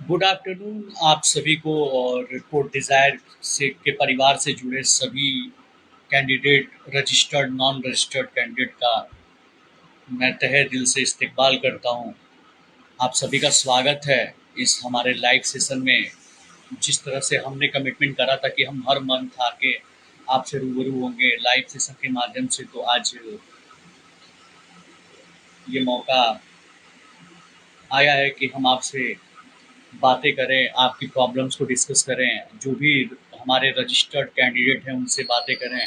Good afternoon आप सभी को और कोड डिज़ायर से के परिवार से जुड़े सभी candidate registered non registered candidate का मैं तहे दिल से इस्तकबाल करता हूं। आप सभी का स्वागत है इस हमारे लाइव सेशन में। जिस तरह से हमने कमिटमेंट करा था कि हम हर मंथ आके आपसे रूबरू होंगे लाइव सेशन के माध्यम से, तो आज ये मौका आया है कि हम आपसे बातें करें, आपकी प्रॉब्लम्स को डिस्कस करें, जो भी हमारे रजिस्टर्ड कैंडिडेट हैं उनसे बातें करें,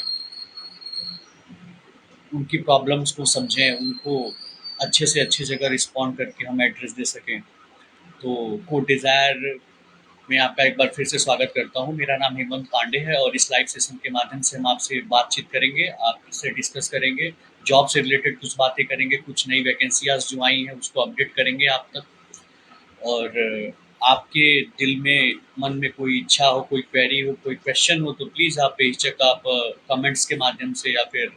उनकी प्रॉब्लम्स को समझें, उनको अच्छे से अच्छी जगह रिस्पॉन्ड करके हम एड्रेस दे सकें। तो कोड डिज़ायर में आपका एक बार फिर से स्वागत करता हूँ। मेरा नाम हेमंत पांडे है और इस लाइव सेशन के माध्यम से हम आपसे बातचीत करेंगे, आपसे डिस्कस करेंगे, जॉब से रिलेटेड कुछ बातें करेंगे, कुछ नई वैकेंसियाज जो आई हैं उसको अपडेट करेंगे आप तक। और आपके दिल में मन में कोई इच्छा हो, कोई क्वेरी हो, कोई क्वेश्चन हो, तो प्लीज़ आप बेहिचक आप कमेंट्स के माध्यम से या फिर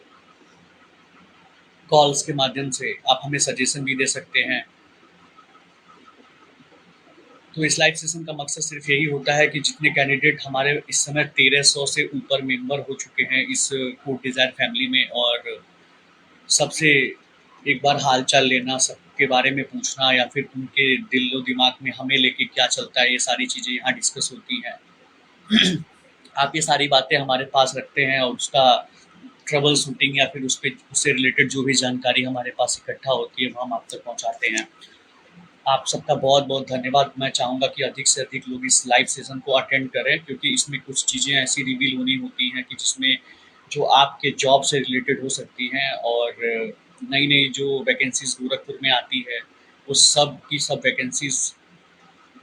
कॉल्स के माध्यम से आप हमें सजेशन भी दे सकते हैं। तो इस लाइव सेशन का मकसद सिर्फ यही होता है कि जितने कैंडिडेट हमारे इस समय 1300 से ऊपर मेंबर हो चुके हैं इस कोड डिज़ायर फैमिली में, और सबसे एक बार हाल चाल लेना, सबके बारे में पूछना, या फिर उनके दिलो दिमाग में हमें लेके क्या चलता है, ये सारी चीज़ें यहाँ डिस्कस होती हैं। आप ये सारी बातें हमारे पास रखते हैं और उसका ट्रबल शूटिंग या फिर उससे रिलेटेड जो भी जानकारी हमारे पास इकट्ठा होती है वो हम आप तक पहुंचाते हैं। आप सबका बहुत बहुत धन्यवाद। मैं चाहूँगा कि अधिक से अधिक लोग इस लाइव सेशन को अटेंड करें, क्योंकि इसमें कुछ चीज़ें ऐसी रिवील होनी होती हैं कि जिसमें जो आपके जॉब से रिलेटेड हो सकती हैं, और नई नई जो वैकेंसीज गोरखपुर में आती है वो सब की सब वैकेंसीज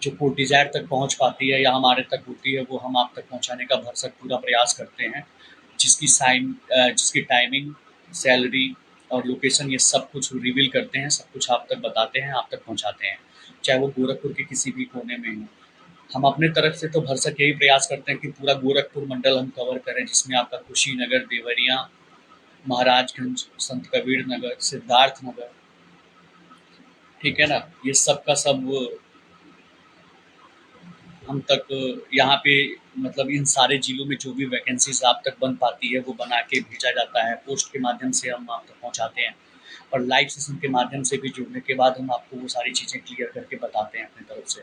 जो कोड डिज़ायर तक पहुंच पाती है या हमारे तक होती है वो हम आप तक पहुंचाने का भरसक पूरा प्रयास करते हैं। जिसकी टाइमिंग, सैलरी और लोकेशन ये सब कुछ रिवील करते हैं, सब कुछ आप तक बताते हैं, आप तक पहुंचाते हैं, चाहे वो गोरखपुर के किसी भी कोने में हो। हम अपने तरफ से तो भरसक यही प्रयास करते हैं कि पूरा गोरखपुर मंडल हम कवर करें, जिसमें आपका कुशीनगर, देवरिया, महाराजगंज, संत कबीर नगर, सिद्धार्थ नगर, ठीक है ना, ये सब का सब हम तक यहाँ पे, मतलब इन सारे जिलों में जो भी वैकेंसीज आप तक बन पाती है वो बना के भेजा जाता है, पोस्ट के माध्यम से हम आप तक पहुँचाते हैं, और लाइव सेशन के माध्यम से भी जुड़ने के बाद हम आपको वो सारी चीज़ें क्लियर करके बताते हैं अपनी तरफ से।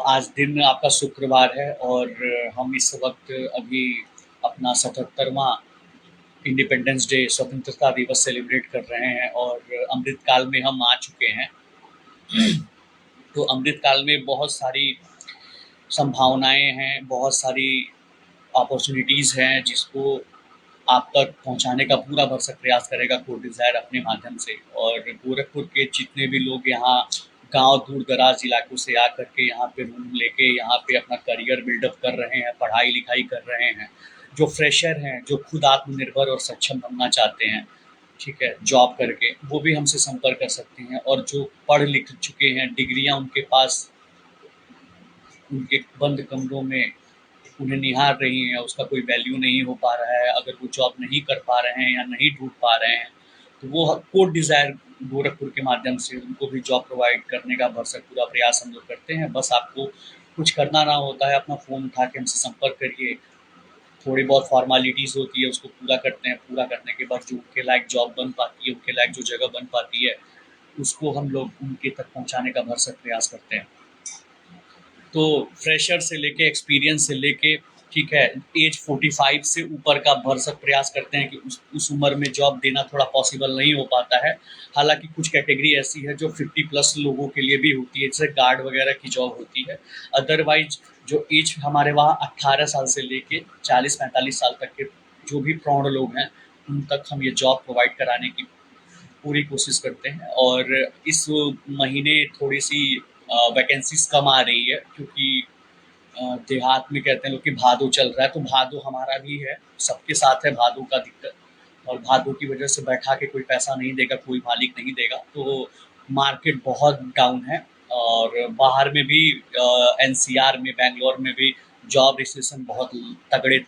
आज दिन आपका शुक्रवार है और हम इस वक्त अभी अपना 77वां इंडिपेंडेंस डे, स्वतंत्रता दिवस सेलिब्रेट कर रहे हैं, और अमृत काल में हम आ चुके हैं। तो अमृत काल में बहुत सारी संभावनाएं हैं, बहुत सारी अपॉर्चुनिटीज़ हैं जिसको आप तक पहुंचाने का पूरा भरसक प्रयास करेगा कोड डिज़ायर अपने माध्यम से। और गोरखपुर के जितने भी लोग यहाँ गांव दूर दराज इलाकों से आकर के यहाँ पे रूम लेके यहाँ पे अपना करियर बिल्डअप कर रहे हैं, पढ़ाई लिखाई कर रहे हैं, जो फ्रेशर हैं, जो खुद आत्मनिर्भर और सक्षम बनना चाहते हैं, ठीक है, जॉब करके, वो भी हमसे संपर्क कर सकते हैं। और जो पढ़ लिख चुके हैं, डिग्रियां उनके पास उनके बंद कमरों में उन्हें निहार रही हैं, उसका कोई वैल्यू नहीं हो पा रहा है, अगर वो जॉब नहीं कर पा रहे हैं या नहीं ढूंढ पा रहे हैं, तो वो कोड डिज़ायर गोरखपुर के माध्यम से उनको भी जॉब प्रोवाइड करने का भरसक पूरा प्रयास हम लोग करते हैं। बस आपको कुछ करना ना होता है, अपना फ़ोन उठा के हमसे संपर्क करिए, थोड़ी बहुत फॉर्मेलिटीज़ होती है उसको पूरा करते हैं, पूरा करने के बाद जो उनके लायक जॉब बन पाती है, उनके लायक जो जगह बन पाती है, उसको हम लोग उनके तक पहुँचाने का भरसक प्रयास करते हैं। तो फ्रेशर से लेके एक्सपीरियंस से लेके, ठीक है, एज 45 से ऊपर का भरसक प्रयास करते हैं कि उस उम्र में जॉब देना थोड़ा पॉसिबल नहीं हो पाता है। हालांकि कुछ कैटेगरी ऐसी है जो 50+ लोगों के लिए भी होती है, जैसे गार्ड वगैरह की जॉब होती है। अदरवाइज जो एज हमारे वहाँ 18 साल से लेके 40-45 साल तक के जो भी प्रौढ़ लोग हैं, उन तक हम ये जॉब प्रोवाइड कराने की पूरी कोशिश करते हैं। और इस महीने थोड़ी सी वैकेंसीज कम आ रही है, क्योंकि देहात में कहते हैं लोग कि भादो चल रहा है, तो भादो हमारा भी है, सबके साथ है भादो का दिक्कत। और भादो की वजह से बैठा के कोई पैसा नहीं देगा, कोई मालिक नहीं देगा, तो मार्केट बहुत डाउन है। और बाहर में भी एनसीआर में, बैंगलोर में भी जॉब रिसेशन बहुत तगड़े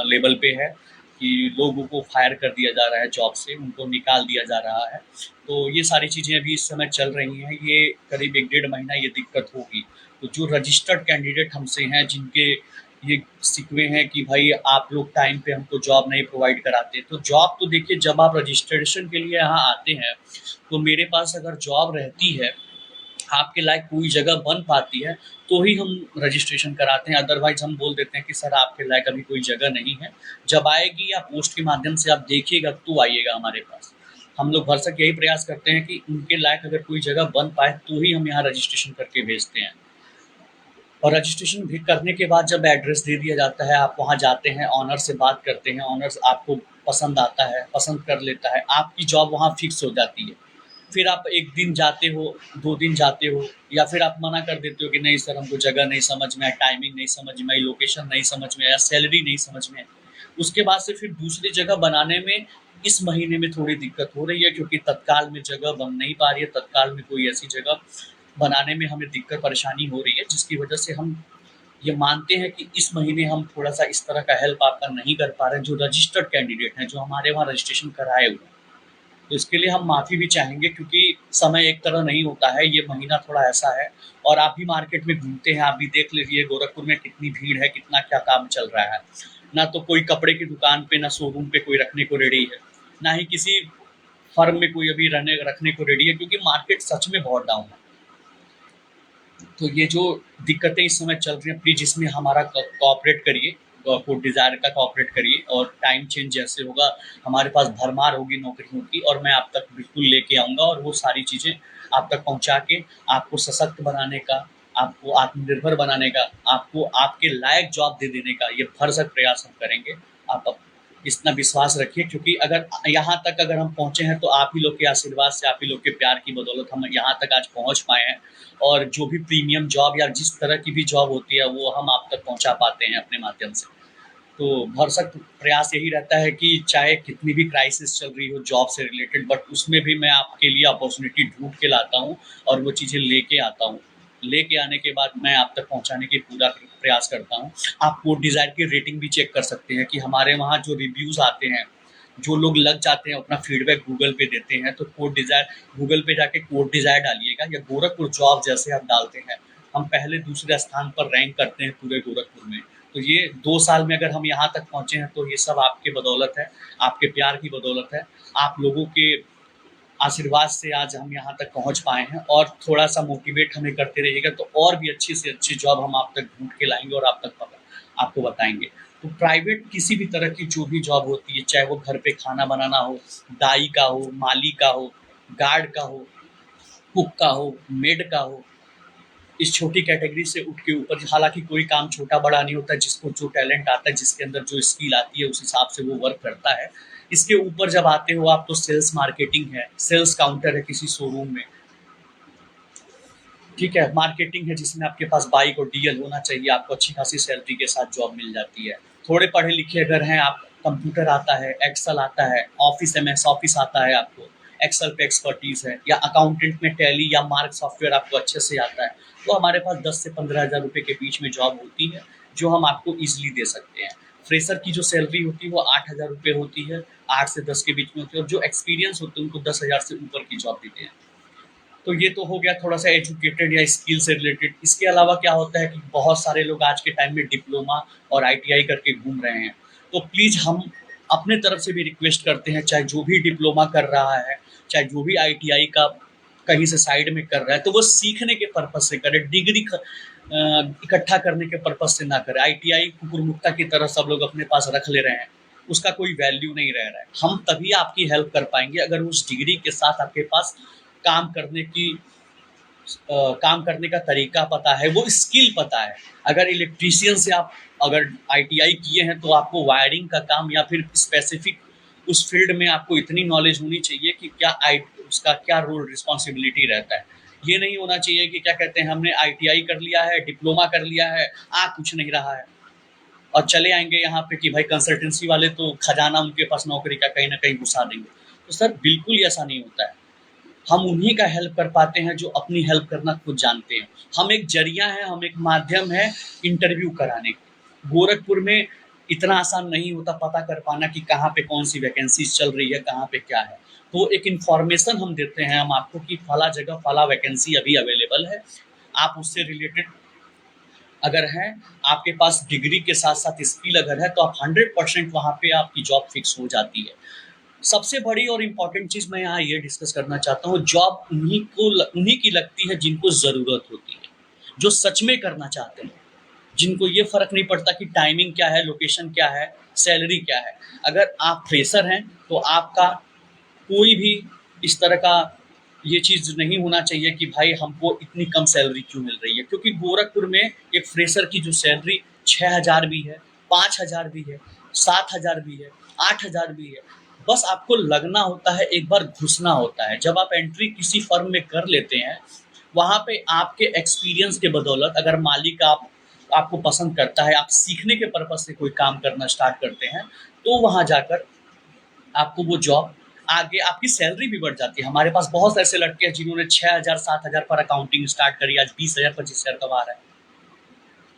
लेवल पे है। कि लोगों को फायर कर दिया जा रहा है जॉब से, उनको निकाल दिया जा रहा है। तो ये सारी चीज़ें अभी इस समय चल रही हैं, ये करीब 1 डेढ़ महीना ये दिक्कत होगी। तो जो रजिस्टर्ड कैंडिडेट हमसे हैं, जिनके ये शिकवे हैं कि भाई आप लोग टाइम पे हमको जॉब नहीं प्रोवाइड कराते, तो जॉब तो देखिए जब आप रजिस्ट्रेशन के लिए यहाँ आते हैं, तो मेरे पास अगर जॉब रहती है, आपके लायक कोई जगह बन पाती है, तो ही हम रजिस्ट्रेशन कराते हैं। अदरवाइज़ हम बोल देते हैं कि सर आपके लायक अभी कोई जगह नहीं है, जब आएगी या पोस्ट के माध्यम से आप देखिएगा तो आइएगा हमारे पास। हम लोग भरसक यही प्रयास करते हैं कि उनके लायक अगर कोई जगह बन पाए तो ही हम यहाँ रजिस्ट्रेशन करके भेजते हैं। और रजिस्ट्रेशन भी करने के बाद जब एड्रेस दे दिया जाता है, आप वहाँ जाते हैं, ऑनर से बात करते हैं, ऑनर्स आपको पसंद आता है, पसंद कर लेता है, आपकी जॉब वहाँ फिक्स हो जाती है। फिर आप 1 दिन जाते हो, 2 दिन जाते हो, या फिर आप मना कर देते हो कि नहीं सर हमको जगह नहीं समझ में आया, टाइमिंग नहीं समझ में आई, लोकेशन नहीं समझ में आया, सैलरी नहीं समझ में आई। उसके बाद से फिर दूसरी जगह बनाने में इस महीने में थोड़ी दिक्कत हो रही है, क्योंकि तत्काल में जगह बन नहीं पा रही है, तत्काल में कोई ऐसी जगह बनाने में हमें दिक्कत परेशानी हो रही है, जिसकी वजह से हम ये मानते हैं कि इस महीने हम थोड़ा-सा इस तरह का हेल्प आपका नहीं कर पा रहे हैं, जो रजिस्टर्ड कैंडिडेट हैं, जो हमारे वहाँ रजिस्ट्रेशन कराए हुए हैं। तो इसके लिए हम माफ़ी भी चाहेंगे, क्योंकि समय एक तरह नहीं होता है, ये महीना थोड़ा ऐसा है। और आप भी मार्केट में घूमते हैं, आप भी देख लीजिए गोरखपुर में कितनी भीड़ है, कितना क्या काम चल रहा है। ना तो कोई कपड़े की दुकान पे, ना शोरूम पे कोई रखने को रेडी है, ना ही किसी फर्म में कोई अभी रखने को रेडी है, क्योंकि मार्केट सच में बहुत डाउन है। तो ये जो दिक्कतें इस समय चल रही हैं, प्लीज़ इसमें हमारा कोऑपरेट करिए, कोड डिज़ायर का कोऑपरेट करिए, और टाइम चेंज जैसे होगा, हमारे पास भरमार होगी नौकरियों की, और मैं आप तक बिल्कुल लेके आऊँगा, और वो सारी चीज़ें आप तक पहुँचा के आपको सशक्त बनाने का, आपको आत्मनिर्भर बनाने का, आपको आपके लायक जॉब दे देने का ये भरसक प्रयास हम करेंगे। आप इतना विश्वास रखिए, क्योंकि अगर यहाँ तक अगर हम पहुँचे हैं, तो आप ही लोग के आशीर्वाद से, आप ही लोग के प्यार की बदौलत हम यहाँ तक आज पहुँच पाए हैं। और जो भी प्रीमियम जॉब या जिस तरह की भी जॉब होती है, वो हम आप तक पहुँचा पाते हैं अपने माध्यम से। तो भरसक प्रयास यही रहता है कि चाहे कितनी भी क्राइसिस चल रही हो जॉब से रिलेटेड, बट उसमें भी मैं आपके लिए अपॉर्चुनिटी ढूँढ के लाता हूँ, और वो चीज़ें लेके आता हूँ। लेके आने के बाद मैं आप तक पहुँचाने की पूरा प्रयास करता हूँ। आप कोड डिज़ायर की रेटिंग भी चेक कर सकते हैं कि हमारे वहाँ जो रिव्यूज़ आते हैं, जो लोग लग जाते हैं, अपना फीडबैक गूगल पे देते हैं, तो कोड डिज़ायर गूगल पे जाके कोड डिज़ायर डालिएगा, या गोरखपुर जॉब जैसे आप डालते हैं, हम पहले दूसरे स्थान पर रैंक करते हैं पूरे गोरखपुर में। तो ये 2 साल में अगर हम यहाँ तक पहुँचे हैं, तो ये सब आपके बदौलत है, आपके प्यार की बदौलत है। आप लोगों के आशीर्वाद से आज हम यहाँ तक पहुँच पाए हैं, और थोड़ा-सा मोटिवेट हमें करते रहिएगा, तो और भी अच्छी से अच्छी जॉब हम आप तक ढूँढ के लाएँगे और आप तक आपको बताएँगे। तो प्राइवेट किसी भी तरह की जो भी जॉब होती है, चाहे वो घर पे खाना बनाना हो, दाई का हो, माली का हो, गार्ड का हो, कुक का हो, मेड का हो, इस छोटी कैटेगरी से उठ के ऊपर, हालाँकि कोई काम छोटा-बड़ा नहीं होता, जिसको जो टैलेंट आता है, जिसके अंदर जो स्किल आती है, उस हिसाब से वो वर्क करता है। इसके ऊपर जब आते हो आप, तो सेल्स मार्केटिंग है, सेल्स काउंटर है किसी शोरूम में, ठीक है, मार्केटिंग है जिसमें आपके पास बाइक और डीएल होना चाहिए, आपको अच्छी खासी सैलरी के साथ जॉब मिल जाती है। थोड़े पढ़े लिखे अगर हैं आप, कंप्यूटर आता है, एक्सेल आता है, ऑफिस एमएस ऑफिस आता है आपको, एक्सेल पे एक्सपर्टीज है, या अकाउंटेंट में टैली या मार्क सॉफ्टवेयर आपको अच्छे से आता है, तो हमारे पास 10 से 15,000 रुपये के बीच में जॉब होती है, जो हम आपको ईजिली दे सकते हैं। फ्रेशर की जो सैलरी होती है वो 8,000 रुपये होती है, 8 से 10 के बीच में होती है, और जो एक्सपीरियंस होते हैं उनको 10,000 से ऊपर की जॉब देते हैं। तो ये तो हो गया थोड़ा-सा एजुकेटेड या स्किल से रिलेटेड। इसके अलावा क्या होता है कि बहुत सारे लोग आज के टाइम में डिप्लोमा और आईटीआई करके घूम रहे हैं। तो प्लीज़ हम अपने तरफ से भी रिक्वेस्ट करते हैं, चाहे जो भी डिप्लोमा कर रहा है, चाहे जो भी आईटीआई का कहीं से साइड में कर रहा है, तो वो सीखने के पर्पज़ से करे, डिग्री इकट्ठा करने के पर्पज़ से ना करे। आईटीआई कुकुरमुत्ता की तरह सब लोग अपने पास रख ले रहे हैं, उसका कोई वैल्यू नहीं रह रहा है। हम तभी आपकी हेल्प कर पाएँगे अगर उस डिग्री के साथ आपके पास काम करने की काम करने का तरीका पता है, वो स्किल पता है। अगर इलेक्ट्रीशियन से आप अगर आईटीआई किए हैं, तो आपको वायरिंग का काम या फिर स्पेसिफिक उस फील्ड में आपको इतनी नॉलेज होनी चाहिए कि उसका क्या रोल रिस्पॉन्सिबिलिटी रहता है। ये नहीं होना चाहिए कि क्या कहते हैं, हमने आईटीआई कर लिया है, डिप्लोमा कर लिया है, कुछ नहीं रहा है, और चले आएंगे यहाँ पे कि भाई कंसल्टेंसी वाले तो खजाना उनके पास नौकरी का कहीं ना कहीं घुसा देंगे। तो सर बिल्कुल ऐसा नहीं होता है। हम उन्हीं का हेल्प कर पाते हैं जो अपनी हेल्प करना खुद जानते हैं। हम एक जरिया हैं, हम एक माध्यम है इंटरव्यू कराने का। गोरखपुर में इतना आसान नहीं होता पता कर पाना कि कहाँ पे कौन सी वैकेंसीज चल रही है, कहाँ पे क्या है। तो एक इन्फॉर्मेशन हम देते हैं हम आपको कि फला जगह फला वैकेंसी अभी अवेलेबल है, आप उससे रिलेटेड अगर हैं, आपके पास डिग्री के साथ साथ स्किल अगर है, तो आप 100% वहाँ पे आपकी जॉब फिक्स हो जाती है। सबसे बड़ी और इम्पॉर्टेंट चीज़ मैं यहाँ ये डिस्कस करना चाहता हूँ, जॉब उन्हीं की लगती है जिनको ज़रूरत होती है, जो सच में करना चाहते हैं, जिनको ये फ़र्क नहीं पड़ता कि टाइमिंग क्या है, लोकेशन क्या है, सैलरी क्या है। अगर आप फ्रेशर हैं तो आपका कोई भी इस तरह का ये चीज़ नहीं होना चाहिए कि भाई हमको इतनी कम सैलरी क्यों मिल रही है, क्योंकि गोरखपुर में एक फ्रेशर की जो सैलरी 6,000 भी है, 5,000 भी है, 7,000 भी है, 8,000 भी है। बस आपको लगना होता है, एक बार घुसना होता है। जब आप एंट्री किसी फर्म में कर लेते हैं, वहाँ पे आपके एक्सपीरियंस के बदौलत अगर मालिक आपको पसंद करता है, आप सीखने के पर्पज़ से कोई काम करना स्टार्ट करते हैं, तो वहाँ जाकर आपको वो जॉब आगे आपकी सैलरी भी बढ़ जाती है। हमारे पास बहुत ऐसे लड़के हैं जिन्होंने 6,000 7,000 पर अकाउंटिंग स्टार्ट करी, आज 20,000 25,000 कमा रहा है।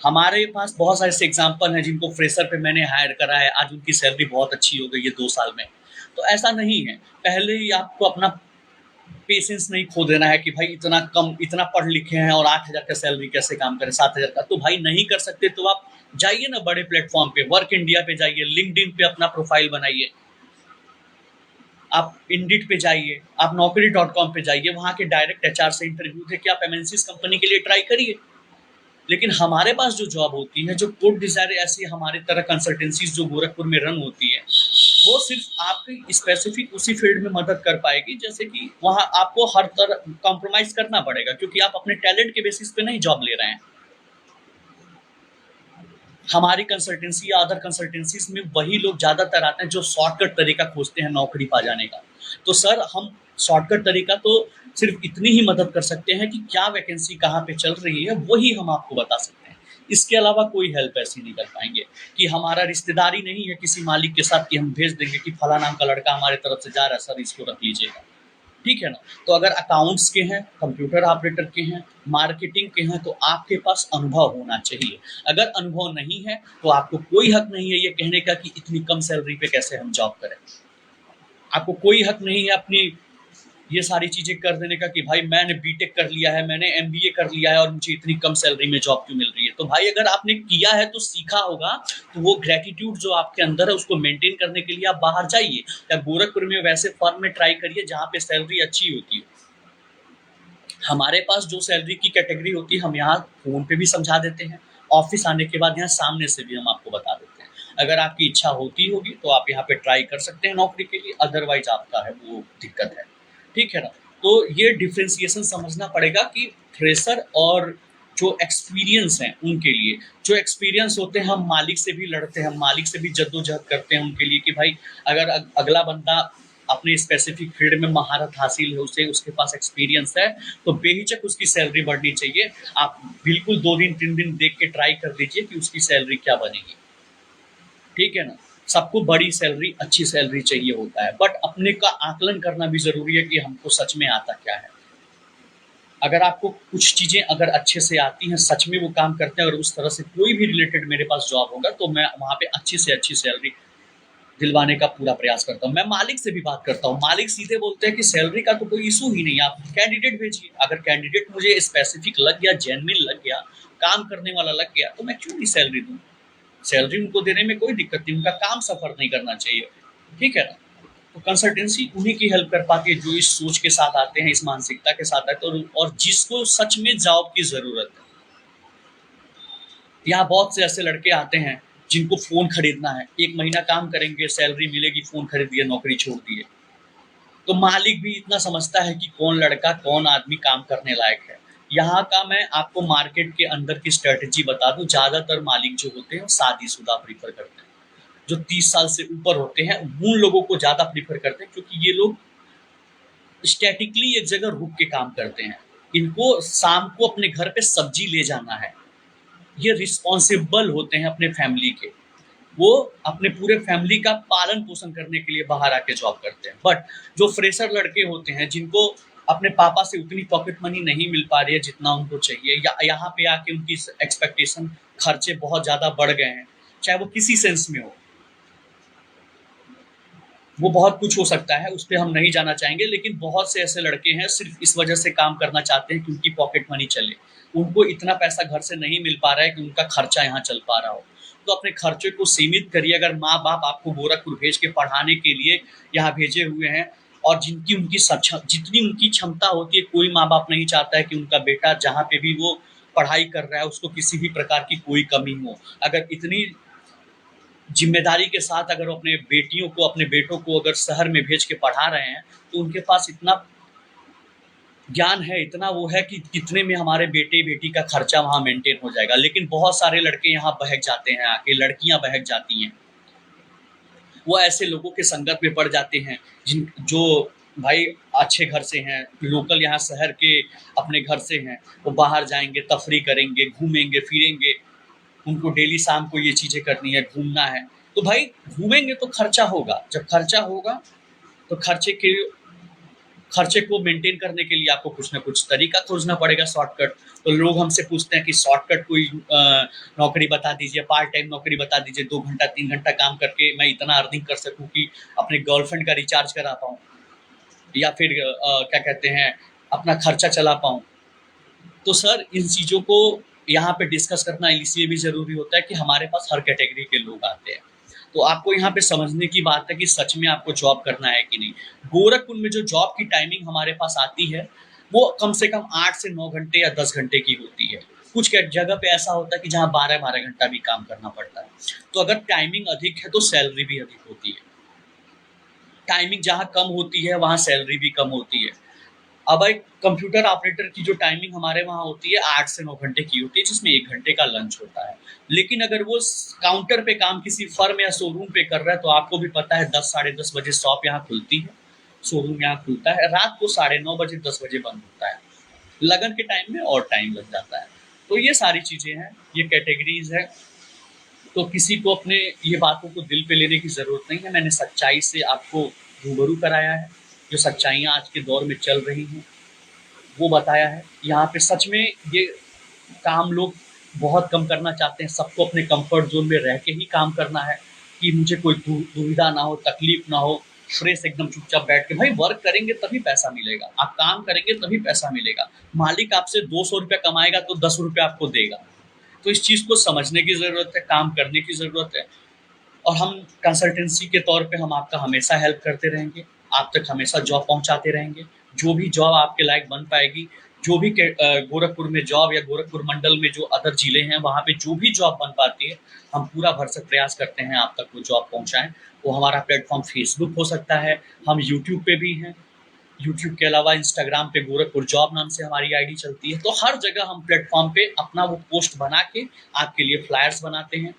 हमारे पास बहुत सारे ऐसे एग्जाम्पल हैं जिनको फ्रेशर पे मैंने हायर करा है, आज उनकी सैलरी बहुत अच्छी हो गई है 2 साल में। तो ऐसा नहीं है, पहले ही आपको अपना पेशेंस नहीं खो देना है कि भाई इतना पढ़ लिखे हैं और 8,000 का सैलरी कैसे काम करें, 7,000 का। तो भाई नहीं कर सकते तो आप जाइए ना बड़े प्लेटफॉर्म पे, वर्क इंडिया पे जाइए, लिंक्डइन पे अपना प्रोफाइल बनाइए, आप इंडिड पे जाइए, आप naukri.com पे जाइए, वहाँ के डायरेक्ट एचआर से इंटरव्यू थे कि आप एमएनसीज कंपनी के लिए ट्राई करिए। लेकिन हमारे पास जो जॉब होती है, जो कोड डिज़ायर ऐसी हमारे तरह कंसल्टेंसीज जो गोरखपुर में रन होती है, वो सिर्फ आपकी स्पेसिफिक उसी फील्ड में मदद कर पाएगी, जैसे कि वहाँ आपको हर तरह कॉम्प्रोमाइज़ करना पड़ेगा, क्योंकि आप अपने टैलेंट के बेसिस पे नहीं जॉब ले रहे हैं। हमारी कंसल्टेंसी या अदर कंसल्टेंसीज में वही लोग ज़्यादातर आते हैं जो शॉर्टकट तरीका खोजते हैं नौकरी पा जाने का। तो सर, हम शॉर्टकट तरीका तो सिर्फ इतनी ही मदद कर सकते हैं कि क्या वैकेंसी कहाँ पे चल रही है, वही हम आपको बता सकते हैं। इसके अलावा कोई हेल्प ऐसी नहीं कर पाएंगे कि हमारा रिश्तेदारी नहीं है किसी मालिक के साथ कि हम भेज देंगे कि फला नाम का लड़का हमारे तरफ से जा रहा है, सर इसको रख लीजिएगा। ठीक है ना? तो अगर अकाउंट्स के हैं, कंप्यूटर ऑपरेटर के हैं, मार्केटिंग के हैं, तो आपके पास अनुभव होना चाहिए। अगर अनुभव नहीं है तो आपको कोई हक नहीं है ये कहने का कि इतनी कम सैलरी पे कैसे हम जॉब करें। आपको कोई हक नहीं है अपनी ये सारी चीज़ें कर देने का कि भाई मैंने बीटेक कर लिया है, मैंने एमबीए कर लिया है और मुझे इतनी कम सैलरी में जॉब क्यों मिल रही है। तो भाई अगर आपने किया है तो सीखा होगा, तो वो ग्रेटिट्यूड जो आपके अंदर है उसको मेंटेन करने के लिए आप बाहर जाइए या गोरखपुर में वैसे फर्म में ट्राई करिए जहाँ पे सैलरी अच्छी होती है। हमारे पास जो सैलरी की कैटेगरी होती है हम यहाँ फ़ोन पे भी समझा देते हैं, ऑफिस आने के बाद यहाँ सामने से भी हम आपको बता देते हैं। अगर आपकी इच्छा होती होगी तो आप यहाँ पे ट्राई कर सकते हैं नौकरी के लिए, अदरवाइज आपका है वो दिक्कत है। ठीक है ना? तो ये डिफ्रेंसिएशन समझना पड़ेगा कि फ्रेशर और जो एक्सपीरियंस हैं उनके लिए, जो एक्सपीरियंस होते हैं हम मालिक से भी लड़ते हैं, हम मालिक से भी जद्दोजहद करते हैं उनके लिए कि भाई अगर अगला बंदा अपने स्पेसिफिक फील्ड में महारत हासिल है, उसे उसके पास एक्सपीरियंस है, तो बेहिचक उसकी सैलरी बढ़नी चाहिए। आप बिल्कुल 2 दिन 3 दिन देख के ट्राई कर लीजिए कि उसकी सैलरी क्या बनेगी। ठीक है ना? सबको बड़ी सैलरी, अच्छी सैलरी चाहिए होता है, बट अपने का आकलन करना भी ज़रूरी है कि हमको सच में आता क्या है। अगर आपको कुछ चीज़ें अगर अच्छे से आती हैं, सच में वो काम करते हैं और उस तरह से कोई भी रिलेटेड मेरे पास जॉब होगा, तो मैं वहाँ पे अच्छी से अच्छी सैलरी दिलवाने का पूरा प्रयास करता हूँ। मैं मालिक से भी बात करता हूँ, मालिक सीधे बोलते हैं कि सैलरी का तो कोई इशू ही नहीं है, आप कैंडिडेट भेजिए। अगर कैंडिडेट मुझे स्पेसिफिक लग गया, जेन्युइन लग गया, काम करने वाला लग गया, तो मैं क्यों नहीं सैलरी दूँ। सैलरी उनको देने में कोई दिक्कत नहीं, उनका काम सफ़र नहीं करना चाहिए। ठीक है ना? तो कंसल्टेंसी उन्हीं की हेल्प कर पाती है जो इस सोच के साथ आते हैं, इस मानसिकता के साथ आते हैं और जिसको सच में जॉब की ज़रूरत है। यहाँ बहुत से ऐसे लड़के आते हैं जिनको फ़ोन खरीदना है, 1 महीना काम करेंगे, सैलरी मिलेगी, फ़ोन खरीद दिया, नौकरी छोड़ दिए। तो मालिक भी इतना समझता है कि कौन लड़का, कौन आदमी काम करने लायक है। यहाँ का मैं आपको मार्केट के अंदर की स्ट्रैटेजी बता दूँ, ज़्यादातर मालिक जो होते हैं वो शादीशुदा प्रेफ़र करते हैं। जो 30 साल से ऊपर होते हैं, उन लोगों को ज़्यादा प्रेफ़र करते हैं, क्योंकि ये लोग स्टैटिकली एक जगह रुक के काम करते हैं। इनको शाम को अपने घर पे सब्ज़ी ले जाना है। ये रिस्पॉन्सिबल होते हैं अपने फैमिली के। वो अपने पूरे फैमिली का पालन पोषण करने के लिए बाहर आके जॉब करते हैं। बट जो फ्रेशर लड़के होते हैं जिनको अपने पापा से उतनी पॉकेट मनी नहीं मिल पा रही है जितना उनको चाहिए, या यहाँ पे आके उनकी एक्सपेक्टेशन खर्चे बहुत ज़्यादा बढ़ गए हैं, चाहे वो किसी सेंस में हो, वो बहुत कुछ हो सकता है, उस पे हम नहीं जाना चाहेंगे। लेकिन बहुत से ऐसे लड़के हैं सिर्फ इस वजह से काम करना चाहते हैं कि उनकी पॉकेट मनी चले, उनको इतना पैसा घर से नहीं मिल पा रहा है कि उनका खर्चा यहाँ चल पा रहा हो। तो अपने खर्चे को सीमित करिए। अगर माँ बाप आपको गोरखपुर भेज के पढ़ाने के लिए यहाँ भेजे हुए हैं, और जितनी उनकी क्षमता होती है, कोई माँ बाप नहीं चाहता है कि उनका बेटा जहाँ पे भी वो पढ़ाई कर रहा है उसको किसी भी प्रकार की कोई कमी हो। अगर इतनी जिम्मेदारी के साथ अगर वो अपने बेटियों को, अपने बेटों को अगर शहर में भेज के पढ़ा रहे हैं, तो उनके पास इतना ज्ञान है, इतना वो है कि कितने में हमारे बेटे बेटी का खर्चा वहाँ मेंटेन हो जाएगा। लेकिन बहुत सारे लड़के यहाँ बहक जाते हैं आके, लड़कियाँ बहक जाती हैं, वो ऐसे लोगों के संगत में पड़ जाते हैं जो भाई अच्छे घर से हैं, लोकल यहाँ शहर के अपने घर से हैं, वो बाहर जाएंगे, तफरी करेंगे, घूमेंगे फिरेंगे, उनको डेली शाम को ये चीज़ें करनी है, घूमना है। तो भाई घूमेंगे तो खर्चा होगा, जब खर्चा होगा तो खर्चे को मेंटेन करने के लिए आपको कुछ ना कुछ तरीका खोजना पड़ेगा, शॉर्टकट। तो लोग हमसे पूछते हैं कि शॉर्टकट कोई नौकरी बता दीजिए, पार्ट टाइम नौकरी बता दीजिए, 2 घंटा 3 घंटा काम करके मैं इतना अर्निंग कर सकूं कि अपने गर्लफ्रेंड का रिचार्ज करा पाऊँ, या फिर क्या कहते हैं, अपना खर्चा चला पाऊँ। तो सर इन चीज़ों को यहाँ पे डिस्कस करना इसलिए भी ज़रूरी होता है कि हमारे पास हर कैटेगरी के लोग आते हैं। तो आपको यहाँ पे समझने की बात है कि सच में आपको जॉब करना है कि नहीं। गोरखपुर में जो जॉब की टाइमिंग हमारे पास आती है, वो कम से कम 8 से 9 घंटे या 10 घंटे की होती है। कुछ जगह पे ऐसा होता है कि जहाँ 12-12 घंटा भी काम करना पड़ता है। तो अगर टाइमिंग अधिक है तो सैलरी भी अधिक होती है। टाइमिंग जहाँ कम होती है वहाँ सैलरी भी कम होती है। अब एक कंप्यूटर ऑपरेटर की जो टाइमिंग हमारे वहाँ होती है 8 से 9 घंटे की होती है, जिसमें 1 घंटे का लंच होता है। लेकिन अगर वो काउंटर पे काम किसी फर्म या शोरूम पे कर रहा है, तो आपको भी पता है 10 साढ़े 10 बजे शॉप यहाँ खुलती है, शोरूम यहाँ खुलता है, रात को 9:30 बजे 10 बजे बंद होता है। लगन के टाइम में और टाइम लग जाता है। तो ये सारी चीज़ें हैं, ये कैटेगरीज है। तो किसी को अपने ये बातों को दिल पे लेने की ज़रूरत नहीं है। मैंने सच्चाई से आपको रूबरू कराया है, जो सच्चाइयाँ आज के दौर में चल रही हैं वो बताया है। यहाँ पे सच में ये काम लोग बहुत कम करना चाहते हैं। सबको अपने कंफर्ट जोन में रह के ही काम करना है, कि मुझे कोई दुविधा ना हो, तकलीफ ना हो, फ्रेश एकदम चुपचाप बैठ के। भाई वर्क करेंगे तभी पैसा मिलेगा, आप काम करेंगे तभी पैसा मिलेगा। मालिक आपसे 200 रुपया कमाएगा तो 10 रुपया आपको देगा। तो इस चीज़ को समझने की ज़रूरत है, काम करने की ज़रूरत है। और हम कंसल्टेंसी के तौर पे हम आपका हमेशा हेल्प करते रहेंगे, आप तक हमेशा जॉब पहुंचाते रहेंगे। जो भी जॉब आपके लायक बन पाएगी, जो भी गोरखपुर में जॉब या गोरखपुर मंडल में जो अदर ज़िले हैं वहाँ पे जो भी जॉब बन पाती है, हम पूरा भरसक प्रयास करते हैं आप तक वो जॉब पहुँचाएँ। वो हमारा प्लेटफॉर्म फेसबुक हो सकता है, हम यूट्यूब पे भी हैं, यूट्यूब के अलावा इंस्टाग्राम पे गोरखपुर जॉब नाम से हमारी आईडी चलती है। तो हर जगह हम प्लेटफॉर्म पे अपना वो पोस्ट बना के आपके लिए फ्लायर्स बनाते हैं।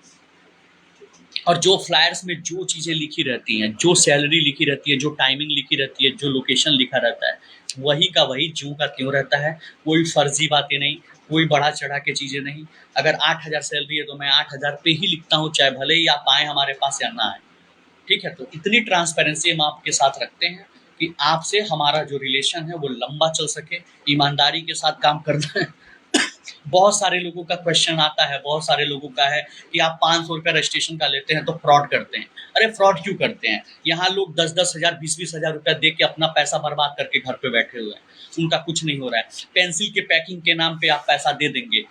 और जो फ्लायर्स में जो चीज़ें लिखी रहती हैं, जो सैलरी लिखी रहती है, जो टाइमिंग लिखी रहती है, जो लोकेशन लिखा रहता है, वही का वही ज्यों का त्यों रहता है। कोई फर्जी बातें नहीं, कोई बढ़ा चढ़ा के चीज़ें नहीं। अगर 8,000 सैलरी है तो मैं 8,000 पे ही लिखता हूँ, चाहे भले ही आप आएँ हमारे पास या ना आएँ। ठीक है, तो इतनी ट्रांसपेरेंसी हम आपके साथ रखते हैं कि आपसे हमारा जो रिलेशन है वो लंबा चल सके, ईमानदारी के साथ काम करना है। बहुत सारे लोगों का क्वेश्चन आता है, बहुत सारे लोगों का है कि आप 500 रुपया रजिस्ट्रेशन का लेते हैं तो फ्रॉड करते हैं। अरे फ्रॉड क्यों करते हैं? यहाँ लोग 10-10 हज़ार 20-20 हज़ार रुपया दे के अपना पैसा बर्बाद करके घर पे बैठे हुए हैं, उनका कुछ नहीं हो रहा है। पेंसिल के पैकिंग के नाम पे आप पैसा दे देंगे।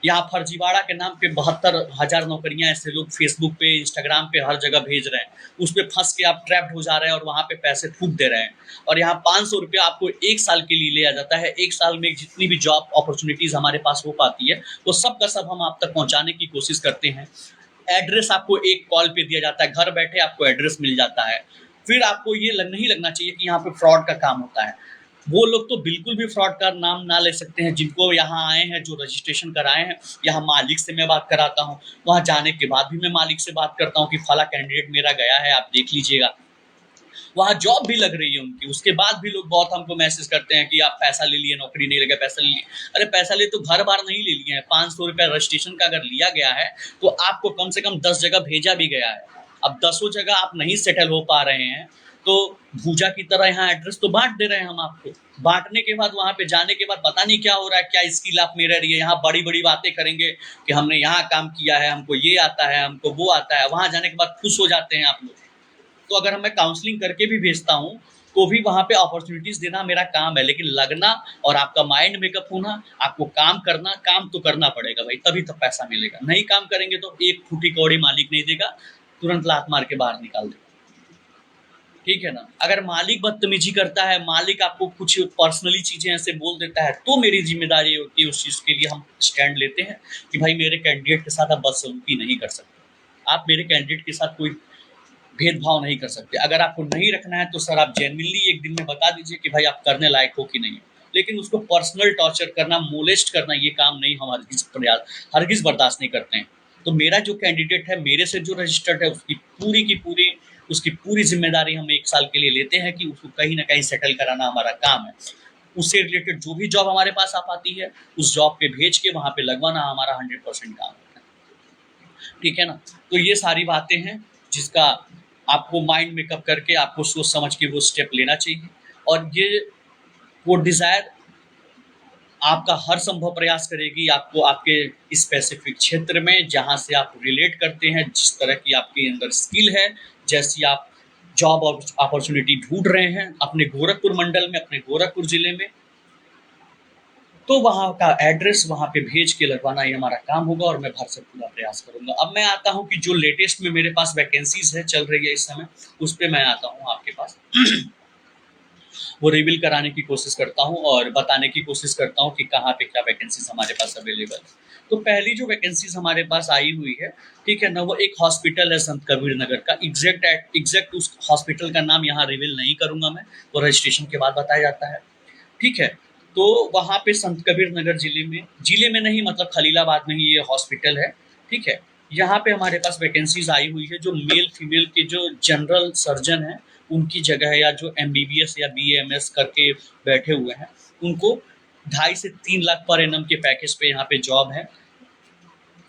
यहाँ फर्जीवाड़ा के नाम पे 72,000 नौकरियां ऐसे लोग फेसबुक पे, इंस्टाग्राम पे हर जगह भेज रहे हैं, उस पर फंस के आप ट्रैप्ड हो जा रहे हैं और वहाँ पे पैसे फूक दे रहे हैं। और यहाँ 500 रुपया आपको 1 साल के लिए लिया जाता है। 1 साल में जितनी भी जॉब अपॉर्चुनिटीज़ हमारे पास हो पाती है वो सब का सब हम आप तक पहुँचाने की कोशिश करते हैं। एड्रेस आपको एक कॉल पे दिया जाता है, घर बैठे आपको एड्रेस मिल जाता है। फिर आपको ये नहीं लगना चाहिए कि यहाँ पे फ्रॉड का काम होता है। वो लोग तो बिल्कुल भी फ्रॉड का नाम ना ले सकते हैं, जिनको यहाँ आए हैं, जो रजिस्ट्रेशन कराए हैं। यहाँ मालिक से मैं बात कराता हूँ, वहाँ जाने के बाद भी मैं मालिक से बात करता हूँ कि फला कैंडिडेट मेरा गया है, आप देख लीजिएगा। वहाँ जॉब भी लग रही है उनकी, उसके बाद भी लोग बहुत हमको मैसेज करते हैं कि आप पैसा ले लिए, नौकरी नहीं लगा, पैसा ले लिए। अरे पैसा ले तो घर बार नहीं ले लिए हैं। 500 रुपया रजिस्ट्रेशन का अगर लिया गया है तो आपको कम से कम 10 जगह भेजा भी गया है। अब 10 जगह आप नहीं सेटल हो पा रहे हैं तो भूजा की तरह यहाँ एड्रेस तो बांट दे रहे हैं हम आपको। बांटने के बाद वहाँ पे जाने के बाद पता नहीं क्या हो रहा है, क्या स्किल आप में रह रही है। यहाँ बड़ी बड़ी बातें करेंगे कि हमने यहाँ काम किया है, हमको ये आता है, हमको वो आता है। वहाँ जाने के बाद खुश हो जाते हैं आप लोग। तो अगर मैं काउंसलिंग करके भी भेजता हूँ तो भी वहाँ पे अपॉर्चुनिटीज देना मेरा काम है, लेकिन लगना और आपका माइंड मेकअप होना, आपको काम करना, काम तो करना पड़ेगा भाई, तभी तो पैसा मिलेगा। नहीं काम करेंगे तो एक फूटी कौड़ी मालिक नहीं देगा, तुरंत लात मार के बाहर निकाल देगा। ठीक है ना। अगर मालिक बदतमीजी करता है, मालिक आपको कुछ पर्सनली चीजें ऐसे बोल देता है, तो मेरी जिम्मेदारी होती है उस चीज के लिए हम स्टैंड लेते हैं कि भाई मेरे कैंडिडेट के साथ आप बदसलूकी नहीं कर सकते, आप मेरे कैंडिडेट के साथ कोई भेदभाव नहीं कर सकते। अगर आपको नहीं रखना है तो सर आप जेन्युइनली एक दिन में बता दीजिए कि भाई आप करने लायक हो कि नहीं, लेकिन उसको पर्सनल टॉर्चर करना, मोलेस्ट करना, ये काम नहीं हम हरगिज बर्दाश्त नहीं करते हैं। तो मेरा जो कैंडिडेट है, मेरे से जो रजिस्टर्ड है, उसकी पूरी जिम्मेदारी हम 1 साल के लिए लेते हैं कि उसको कहीं ना कहीं सेटल कराना हमारा काम है। उससे रिलेटेड जो भी जॉब हमारे पास आ पाती है, उस जॉब पे भेज के वहाँ पे लगवाना हमारा 100% काम है। ठीक है ना। तो ये सारी बातें हैं जिसका आपको माइंड मेकअप करके आपको सोच समझ के वो स्टेप लेना चाहिए। और वो डिज़ायर आपका हर संभव प्रयास करेगी आपको आपके स्पेसिफिक क्षेत्र में, जहाँ से आप रिलेट करते हैं, जिस तरह की आपके अंदर स्किल है, जैसी आप जॉब अपॉर्चुनिटी ढूंढ रहे हैं अपने गोरखपुर मंडल में, अपने गोरखपुर जिले में, तो वहाँ का एड्रेस वहाँ पे भेज के लगवाना ये हमारा काम होगा और मैं भर से पूरा प्रयास करूँगा। अब मैं आता हूँ कि जो लेटेस्ट में मेरे पास वैकेंसीज है चल रही है इस समय, उस पर मैं आता हूँ आपके पास। वो रिवील कराने की कोशिश करता हूँ और बताने की कोशिश करता हूँ कि कहाँ पे क्या वैकेंसीज हमारे पास अवेलेबल है। तो पहली जो वैकेंसीज हमारे पास आई हुई है, ठीक है ना, वो एक हॉस्पिटल है संत कबीर नगर का। एग्जैक्ट उस हॉस्पिटल का नाम यहाँ रिवील नहीं करूँगा मैं, वो रजिस्ट्रेशन के बाद बताया जाता है। ठीक है। तो वहाँ पे संत कबीर नगर जिले में नहीं, मतलब खलीलाबाद में ही ये हॉस्पिटल है। ठीक है। यहाँ पे हमारे पास वैकेंसीज आई हुई है। जो मेल फीमेल के जो जनरल सर्जन हैं उनकी जगह है, या जो MBBS या BAMS करके बैठे हुए हैं, उनको 2.5 से 3 लाख पर एनम के पैकेज पे यहाँ पे जॉब है।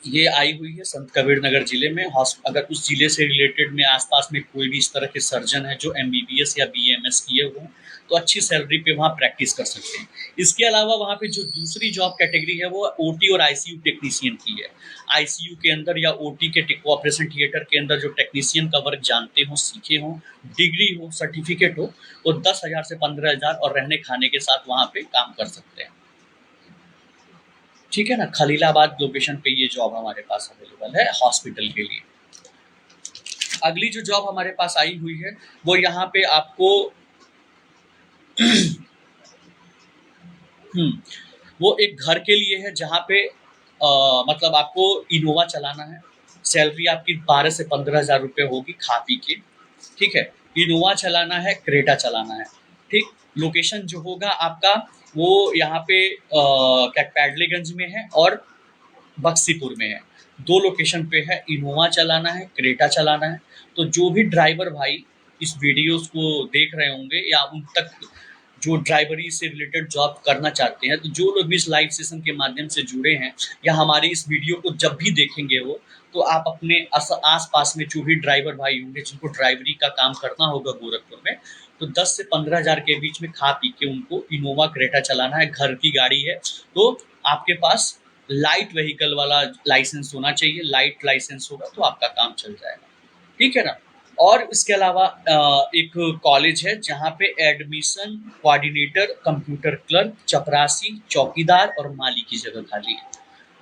ये आई हुई है संत कबीर नगर जिले में। अगर उस जिले से रिलेटेड में आसपास में कोई भी इस तरह के सर्जन है जो MBBS या BAMS किए हुए हैं, तो अच्छी सैलरी पे वहाँ प्रैक्टिस कर सकते हैं। इसके अलावा वहाँ पे जो दूसरी जॉब कैटेगरी है वो OT और ICU टेक्नीशियन की है। ICU के अंदर या OT के ऑपरेशन थिएटर के अंदर जो टेक्नीशियन का वर्क जानते हो, सीखे हो, डिग्री हो, सर्टिफिकेट हो, वो 10,000 से 15,000 और रहने खाने के साथ वहाँ पे काम कर सकते हैं। ठीक है ना। खलीलाबाद लोकेशन पे ये जॉब हमारे पास अवेलेबल है हॉस्पिटल के लिए। अगली जो जॉब हमारे पास आई हुई है वो यहाँ पे आपको वो एक घर के लिए है, जहाँ पे मतलब आपको इनोवा चलाना है। सैलरी आपकी 12 से 15,000 रुपये होगी खा पी के। ठीक है। इनोवा चलाना है, क्रेटा चलाना है। ठीक। लोकेशन जो होगा आपका वो यहाँ पे क्या पैडलीगंज में है और बक्सीपुर में है। 2 लोकेशन पे है। इनोवा चलाना है, क्रेटा चलाना है। तो जो भी ड्राइवर भाई इस वीडियोस को देख रहे होंगे या उन तक जो ड्राइवरी से रिलेटेड जॉब करना चाहते हैं, तो जो लोग भी इस लाइव सेशन के माध्यम से जुड़े हैं या हमारे इस वीडियो को जब भी देखेंगे वो, तो आप अपने आस पास में जो भी ड्राइवर भाई होंगे जिनको ड्राइवरी का काम करना होगा गोरखपुर में, तो 10 से 15,000 के बीच में खा पी के उनको इनोवा क्रेटा चलाना है। घर की गाड़ी है तो आपके पास लाइट व्हीकल वाला लाइसेंस होना चाहिए। लाइट लाइसेंस होगा तो आपका काम चल जाएगा। ठीक है ना। और इसके अलावा एक कॉलेज है जहाँ पे एडमिशन कोऑर्डिनेटर, कंप्यूटर क्लर्क, चपरासी, चौकीदार और माली की जगह खाली है।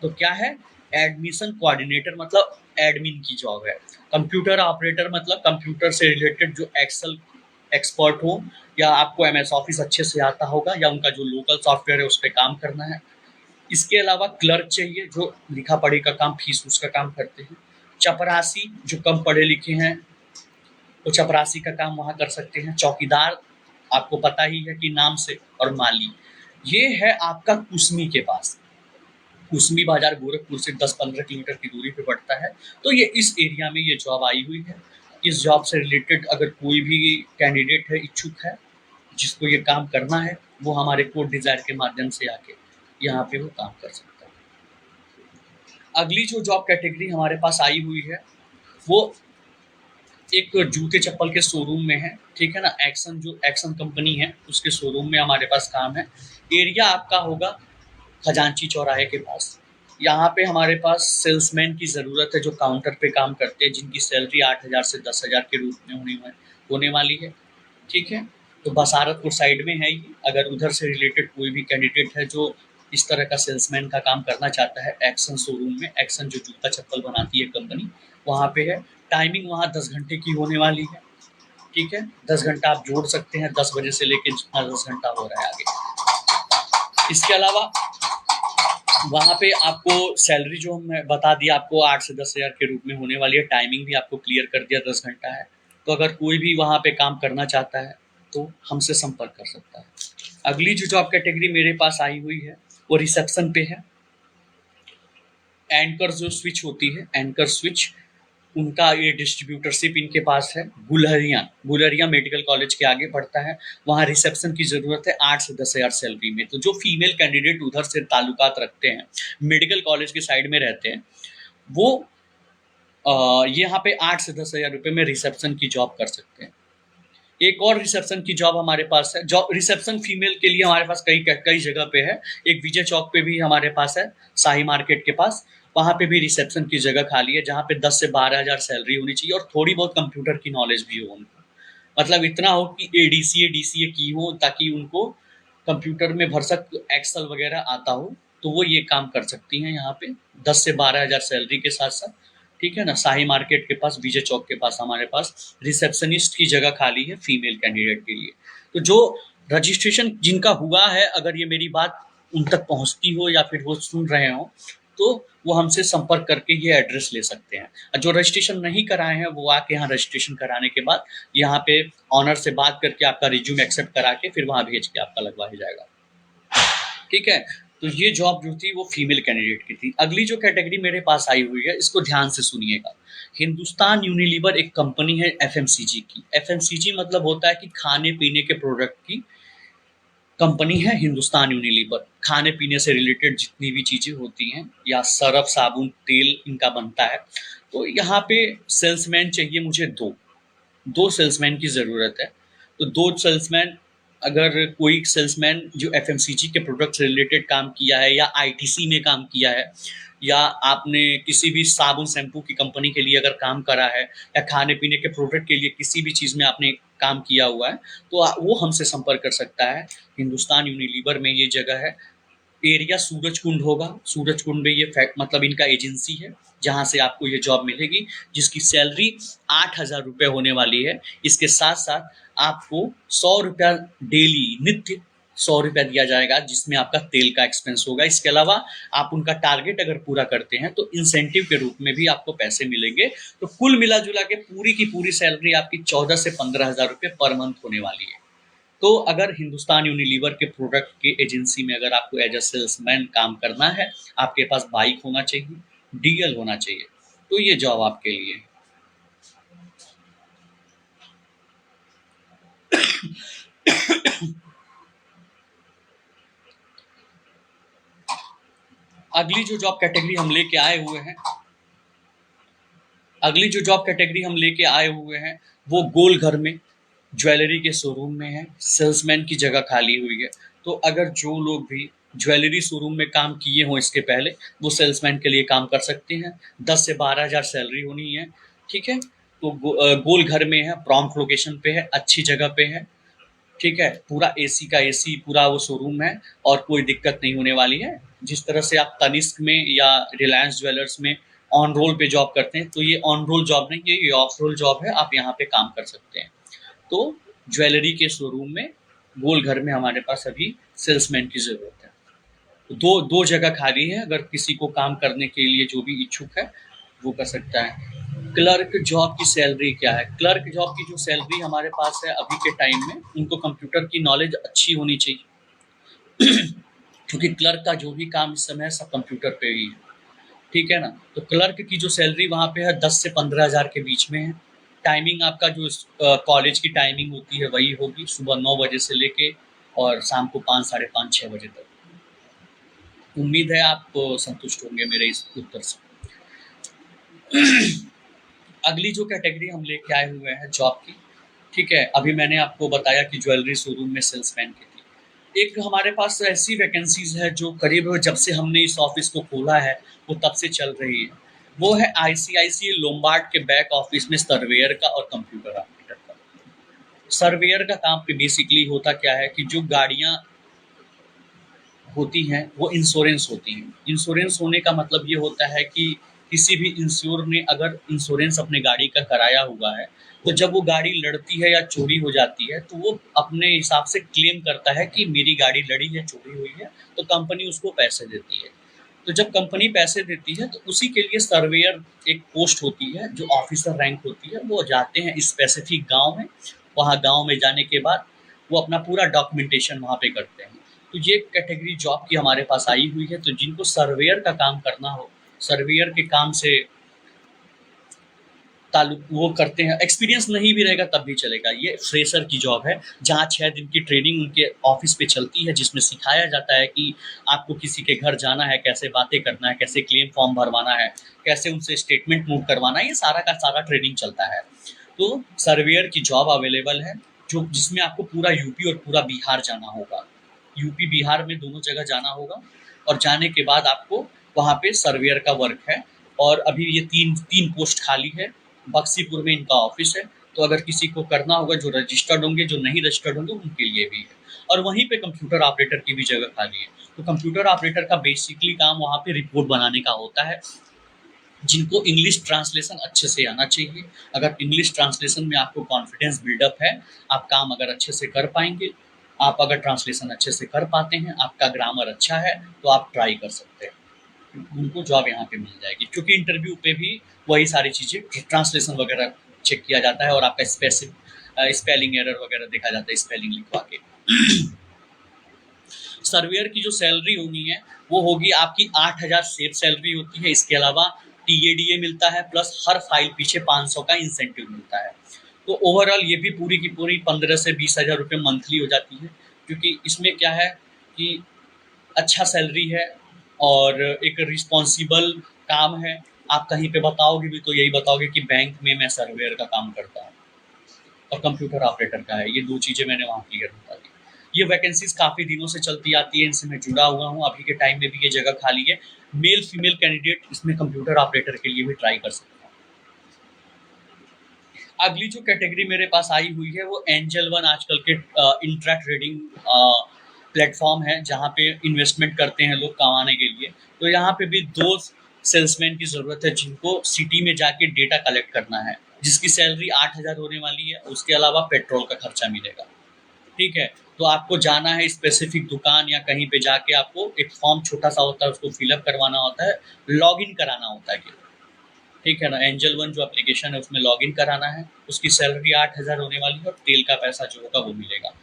तो क्या है, एडमिशन कोऑर्डिनेटर मतलब एडमिन की जॉब है। कंप्यूटर ऑपरेटर मतलब कंप्यूटर से रिलेटेड जो एक्सेल एक्सपर्ट हो, या आपको MS ऑफिस अच्छे से आता होगा, या उनका जो लोकल सॉफ्टवेयर है उस पर काम करना है। इसके अलावा क्लर्क चाहिए जो लिखा पढ़ी का काम, फीस उसका काम करते हैं। चपरासी जो कम पढ़े लिखे हैं वो चपरासी का काम वहाँ कर सकते हैं। चौकीदार आपको पता ही है कि नाम से, और माली ये है आपका कुसमी के पास। कुसमी बाजार गोरखपुर से 10-15 किलोमीटर की दूरी पे पड़ता है। तो ये इस एरिया में ये जॉब आई हुई है। इस जॉब से रिलेटेड अगर कोई भी कैंडिडेट है, इच्छुक है, जिसको ये काम करना है, वो हमारे कोड डिजायर के माध्यम से आके यहाँ पे वो काम कर सकता है। अगली जो जॉब कैटेगरी हमारे पास आई हुई है वो एक जूते चप्पल के शोरूम में है, ठीक है ना, एक्शन जो एक्शन कंपनी है उसके शोरूम में हमारे पास काम है। एरिया आपका होगा खजांची चौराहे के पास। यहाँ पे हमारे पास सेल्समैन की ज़रूरत है जो काउंटर पे काम करते हैं, जिनकी सैलरी 8,000 से 10,000 के रूप में होने वाली है, ठीक है। तो बसारतपुर साइड में है ये। अगर उधर से रिलेटेड कोई भी कैंडिडेट है जो इस तरह का सेल्समैन का काम करना चाहता है एक्शन शोरूम में, एक्शन जो जूता चप्पल बनाती है कंपनी, वहाँ पे है। टाइमिंग वहाँ 10 घंटे की होने वाली है, ठीक है। 10 घंटा आप जोड़ सकते हैं, 10 बजे से लेके जितना 10 घंटा हो रहा है आगे। इसके अलावा वहाँ पे आपको सैलरी जो मैं बता दिया आपको 8 से 10,000 के रूप में होने वाली है। टाइमिंग भी आपको क्लियर कर दिया, 10 घंटा है। तो अगर कोई भी वहाँ पे काम करना चाहता है तो हमसे संपर्क कर सकता है। अगली जो जॉब कैटेगरी मेरे पास आई हुई है वो रिसेप्शन पे है। एंकर जो स्विच होती है, एंकर स्विच, उनका ये डिस्ट्रीब्यूटरशिप इनके पास है। गुलरिया मेडिकल कॉलेज के आगे पड़ता है। वहाँ रिसेप्शन की ज़रूरत है 8 से 10,000 सैलरी में। तो जो फीमेल कैंडिडेट उधर से ताल्लुकात रखते हैं, मेडिकल कॉलेज के साइड में रहते हैं, वो यहाँ पे 8 से 10,000 रुपये में रिसेप्शन की जॉब कर सकते हैं। एक और रिसेप्शन की जॉब हमारे पास है। जॉब रिसेप्शन फीमेल के लिए हमारे पास कई जगह पे है। एक विजय चौक पे भी हमारे पास है, शाही मार्केट के पास। वहाँ पे भी रिसेप्शन की जगह खाली है, जहाँ पे 10 से 12,000 सैलरी होनी चाहिए और थोड़ी बहुत कंप्यूटर की नॉलेज भी हो उनको। मतलब इतना हो कि एडीसीए डीसीए की हो, ताकि उनको कंप्यूटर में भरसक एक्सेल वगैरह आता हो, तो वो ये काम कर सकती हैं यहाँ पे 10 से 12,000 सैलरी के साथ साथ, ठीक है ना। शाही मार्केट के पास, विजय चौक के पास हमारे पास रिसेप्शनिस्ट की जगह खाली है फीमेल कैंडिडेट के लिए। तो जो रजिस्ट्रेशन जिनका हुआ है, अगर ये मेरी बात उन तक पहुँचती हो या फिर वो सुन रहे हों, तो वो हमसे संपर्क करके ये एड्रेस ले सकते हैं। जो रजिस्ट्रेशन नहीं कराए हैं वो आके यहाँ रजिस्ट्रेशन कराने के बाद यहाँ पे ऑनर से बात करके आपका रिज्यूम एक्सेप्ट करा के फिर वहाँ भेज के आपका लगवाया जाएगा, ठीक है। तो ये जॉब जो थी वो फीमेल कैंडिडेट की थी। अगली जो कैटेगरी मेरे पास आई हुई है, इसको ध्यान से सुनिएगा। हिंदुस्तान यूनिलीवर एक कंपनी है एफएमसीजी की। एफएमसीजी मतलब होता है कि खाने पीने के प्रोडक्ट की कंपनी है हिंदुस्तान यूनिलीवर। खाने पीने से रिलेटेड जितनी भी चीज़ें होती हैं, या सरफ साबुन तेल इनका बनता है। तो यहाँ पे सेल्समैन चाहिए मुझे दो सेल्समैन की ज़रूरत है। तो 2 सेल्समैन, अगर कोई सेल्समैन जो एफएमसीजी के प्रोडक्ट से रिलेटेड काम किया है, या आईटीसी में काम किया है, या आपने किसी भी साबुन शैम्पू की कंपनी के लिए अगर काम करा है, या खाने पीने के प्रोडक्ट के लिए किसी भी चीज़ में आपने काम किया हुआ है, तो वो हमसे संपर्क कर सकता है। हिंदुस्तान यूनिलीवर में ये जगह है। एरिया सूरज कुंड होगा। सूरज कुंड में ये मतलब इनका एजेंसी है जहाँ से आपको ये जॉब मिलेगी, जिसकी सैलरी 8,000 रुपये होने वाली है। इसके साथ साथ आपको 100 रुपया डेली, नित्य 100 रुपया दिया जाएगा, जिसमें आपका तेल का एक्सपेंस होगा। इसके अलावा आप उनका टारगेट अगर पूरा करते हैं तो इंसेंटिव के रूप में भी आपको पैसे मिलेंगे। तो कुल मिला जुला के पूरी की पूरी सैलरी आपकी 14 से 15,000 रुपये पर मंथ होने वाली है। तो अगर हिंदुस्तान यूनिलीवर के प्रोडक्ट के एजेंसी में अगर आपको एज अ सेल्समैन काम करना है, आपके पास बाइक होना चाहिए, डीएल होना चाहिए, तो ये जॉब आपके लिए है। अगली जो जॉब कैटेगरी हम लेके आए हुए हैं, वो गोल घर में ज्वेलरी के शोरूम में है। सेल्समैन की जगह खाली हुई है। तो अगर जो लोग भी ज्वेलरी शोरूम में काम किए हों इसके पहले, वो सेल्समैन के लिए काम कर सकते हैं। 10 से 12,000 सैलरी होनी है, ठीक है। तो गोल घर में है, प्रॉम्प्ट लोकेशन पे है, अच्छी जगह पे है, ठीक है। पूरा एसी का एसी पूरा वो शोरूम है और कोई दिक्कत नहीं होने वाली है। जिस तरह से आप तनिष्क में या रिलायंस ज्वेलर्स में ऑन रोल पे जॉब करते हैं, तो ये ऑन रोल जॉब नहीं है, ये ऑफ रोल जॉब है। आप यहाँ पे काम कर सकते हैं। तो ज्वेलरी के शोरूम में गोल घर में हमारे पास अभी सेल्समैन की ज़रूरत है। तो दो जगह खाली है। अगर किसी को काम करने के लिए जो भी इच्छुक है वो कर सकता है। क्लर्क जॉब की सैलरी क्या है? क्लर्क जॉब की जो सैलरी हमारे पास है अभी के टाइम में, उनको कंप्यूटर की नॉलेज अच्छी होनी चाहिए। क्योंकि क्लर्क का जो भी काम इस समय है सब कंप्यूटर पे ही है, ठीक है ना। तो क्लर्क की जो सैलरी वहाँ पे है 10 से 15,000 के बीच में है। टाइमिंग आपका जो कॉलेज की टाइमिंग होती है वही होगी, सुबह 9 बजे से लेके और शाम को 5, साढ़े 5, 6 बजे तक। उम्मीद है आप संतुष्ट होंगे मेरे इस उत्तर से। अगली जो कैटेगरी हम लेके आए हुए हैं जॉब की, ठीक है, अभी मैंने आपको बताया कि ज्वेलरी शोरूम में सेल्समैन की थी। एक हमारे पास ऐसी वैकेंसीज़ है जो करीब जब से हमने इस ऑफ़िस को खोला है, वो तब से चल रही है। वो है आईसीआईसीआई लोम्बार्ड के बैक ऑफ़िस में सर्वेयर का और कंप्यूटर ऑपरेटर का। सर्वेयर का काम पे बेसिकली होता क्या है कि जो गाड़ियाँ होती हैं वो इंश्योरेंस होती हैं। इंश्योरेंस होने का मतलब ये होता है कि किसी भी इंश्योर ने अगर इंश्योरेंस अपने गाड़ी का कराया हुआ है, तो जब वो गाड़ी लड़ती है या चोरी हो जाती है, तो वो अपने हिसाब से क्लेम करता है कि मेरी गाड़ी लड़ी है, चोरी हुई है, तो कंपनी उसको पैसे देती है। तो जब कंपनी पैसे देती है, तो उसी के लिए सर्वेयर एक पोस्ट होती है, जो ऑफिसर रैंक होती है, वो जाते हैं स्पेसिफिक गाँव में। वहाँ गाँव में जाने के बाद वो अपना पूरा डॉक्यूमेंटेशन वहाँ पे करते हैं। तो ये कैटेगरी जॉब की हमारे पास आई हुई है, तो जिनको सर्वेयर का काम करना हो, सर्वेयर के काम से ताल्लुक वो करते हैं, एक्सपीरियंस नहीं भी रहेगा तब भी चलेगा। ये फ्रेशर की जॉब है, जहाँ 6 दिन की ट्रेनिंग उनके ऑफिस पे चलती है, जिसमें सिखाया जाता है कि आपको किसी के घर जाना है, कैसे बातें करना है, कैसे क्लेम फॉर्म भरवाना है, कैसे उनसे स्टेटमेंट मूव करवाना है, ये सारा का सारा ट्रेनिंग चलता है। तो सर्वेयर की जॉब अवेलेबल है, जो जिसमें आपको पूरा यूपी और पूरा बिहार जाना होगा। यूपी बिहार में दोनों जगह जाना होगा, और जाने के बाद आपको वहाँ पे सर्वेयर का वर्क है। और अभी ये तीन तीन पोस्ट खाली है। बक्सीपुर में इनका ऑफिस है, तो अगर किसी को करना होगा, जो रजिस्टर्ड होंगे, जो नहीं रजिस्टर्ड होंगे, उनके लिए भी है। और वहीं पे कंप्यूटर ऑपरेटर की भी जगह खाली है। तो कंप्यूटर ऑपरेटर का बेसिकली काम वहाँ पे रिपोर्ट बनाने का होता है, जिनको इंग्लिश ट्रांसलेशन अच्छे से आना चाहिए। अगर इंग्लिश ट्रांसलेशन में आपको कॉन्फिडेंस बिल्डअप है, आप काम अगर अच्छे से कर पाएंगे, आप अगर ट्रांसलेशन अच्छे से कर पाते हैं, आपका ग्रामर अच्छा है, तो आप ट्राई कर सकते हैं, उनको जॉब यहाँ पे मिल जाएगी। क्योंकि इंटरव्यू पे भी वही सारी चीज़ें, ट्रांसलेशन वगैरह चेक किया जाता है, और आपका स्पेलिंग एरर वगैरह देखा जाता है स्पेलिंग लिखवा के। सर्वेयर की जो सैलरी होनी है, वो होगी आपकी 8,000 सेफ सैलरी होती है। इसके अलावा टीएडीए मिलता है, प्लस हर फाइल पीछे 500 का इंसेंटिव मिलता है। तो ओवरऑल ये भी पूरी की पूरी 15 से 20,000 रुपये मंथली हो जाती है। क्योंकि इसमें क्या है कि अच्छा सैलरी है, और एक रिस्पॉन्सिबल काम है। आप कहीं पे बताओगे भी तो यही बताओगे कि बैंक में मैं सर्वेयर का काम करता हूँ, और कंप्यूटर ऑपरेटर का है। ये 2 चीज़ें मैंने वहाँ क्लियर बता दी। ये वैकेंसीज़ काफ़ी दिनों से चलती आती है, इनसे मैं जुड़ा हुआ हूँ। अभी के टाइम में भी ये जगह खाली है। मेल फीमेल कैंडिडेट इसमें कंप्यूटर ऑपरेटर के लिए भी ट्राई कर सकता है। अगली जो कैटेगरी मेरे पास आई हुई है, वो एंजल वन आजकल के इंट्रा ट्रेडिंग प्लेटफॉर्म है, जहाँ पे इन्वेस्टमेंट करते हैं लोग कमाने के लिए। तो यहाँ पे भी 2 सेल्समैन की ज़रूरत है, जिनको सिटी में जाके डेटा कलेक्ट करना है, जिसकी सैलरी 8,000 होने वाली है। उसके अलावा पेट्रोल का खर्चा मिलेगा, ठीक है। तो आपको जाना है स्पेसिफिक दुकान या कहीं पे जाके, आपको एक फॉर्म छोटा सा होता है, उसको फिलअप करवाना होता है, लॉग इन कराना होता है, ठीक है ना। एंजल वन जो एप्लीकेशन है, उसमें लॉग इन कराना है। उसकी सैलरी 8,000 होने वाली है, और तेल का पैसा जो होगा वो मिलेगा,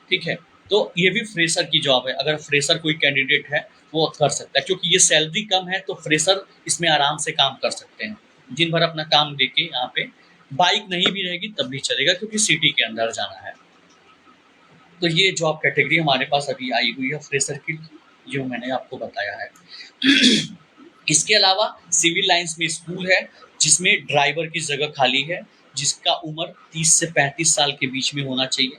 ठीक है। तो ये भी फ्रेशर की जॉब है। अगर फ्रेशर कोई कैंडिडेट है, वो कर सकता है, क्योंकि ये सैलरी कम है, तो फ्रेशर इसमें आराम से काम कर सकते हैं। दिन भर अपना काम देके यहाँ पे, बाइक नहीं भी रहेगी तब भी चलेगा, क्योंकि सिटी के अंदर जाना है। तो ये जॉब कैटेगरी हमारे पास अभी आई हुई है फ्रेशर की, जो मैंने आपको बताया है। इसके अलावा सिविल लाइंस में स्कूल है, जिसमें ड्राइवर की जगह खाली है, जिसका उम्र 30 से 35 साल के बीच में होना चाहिए।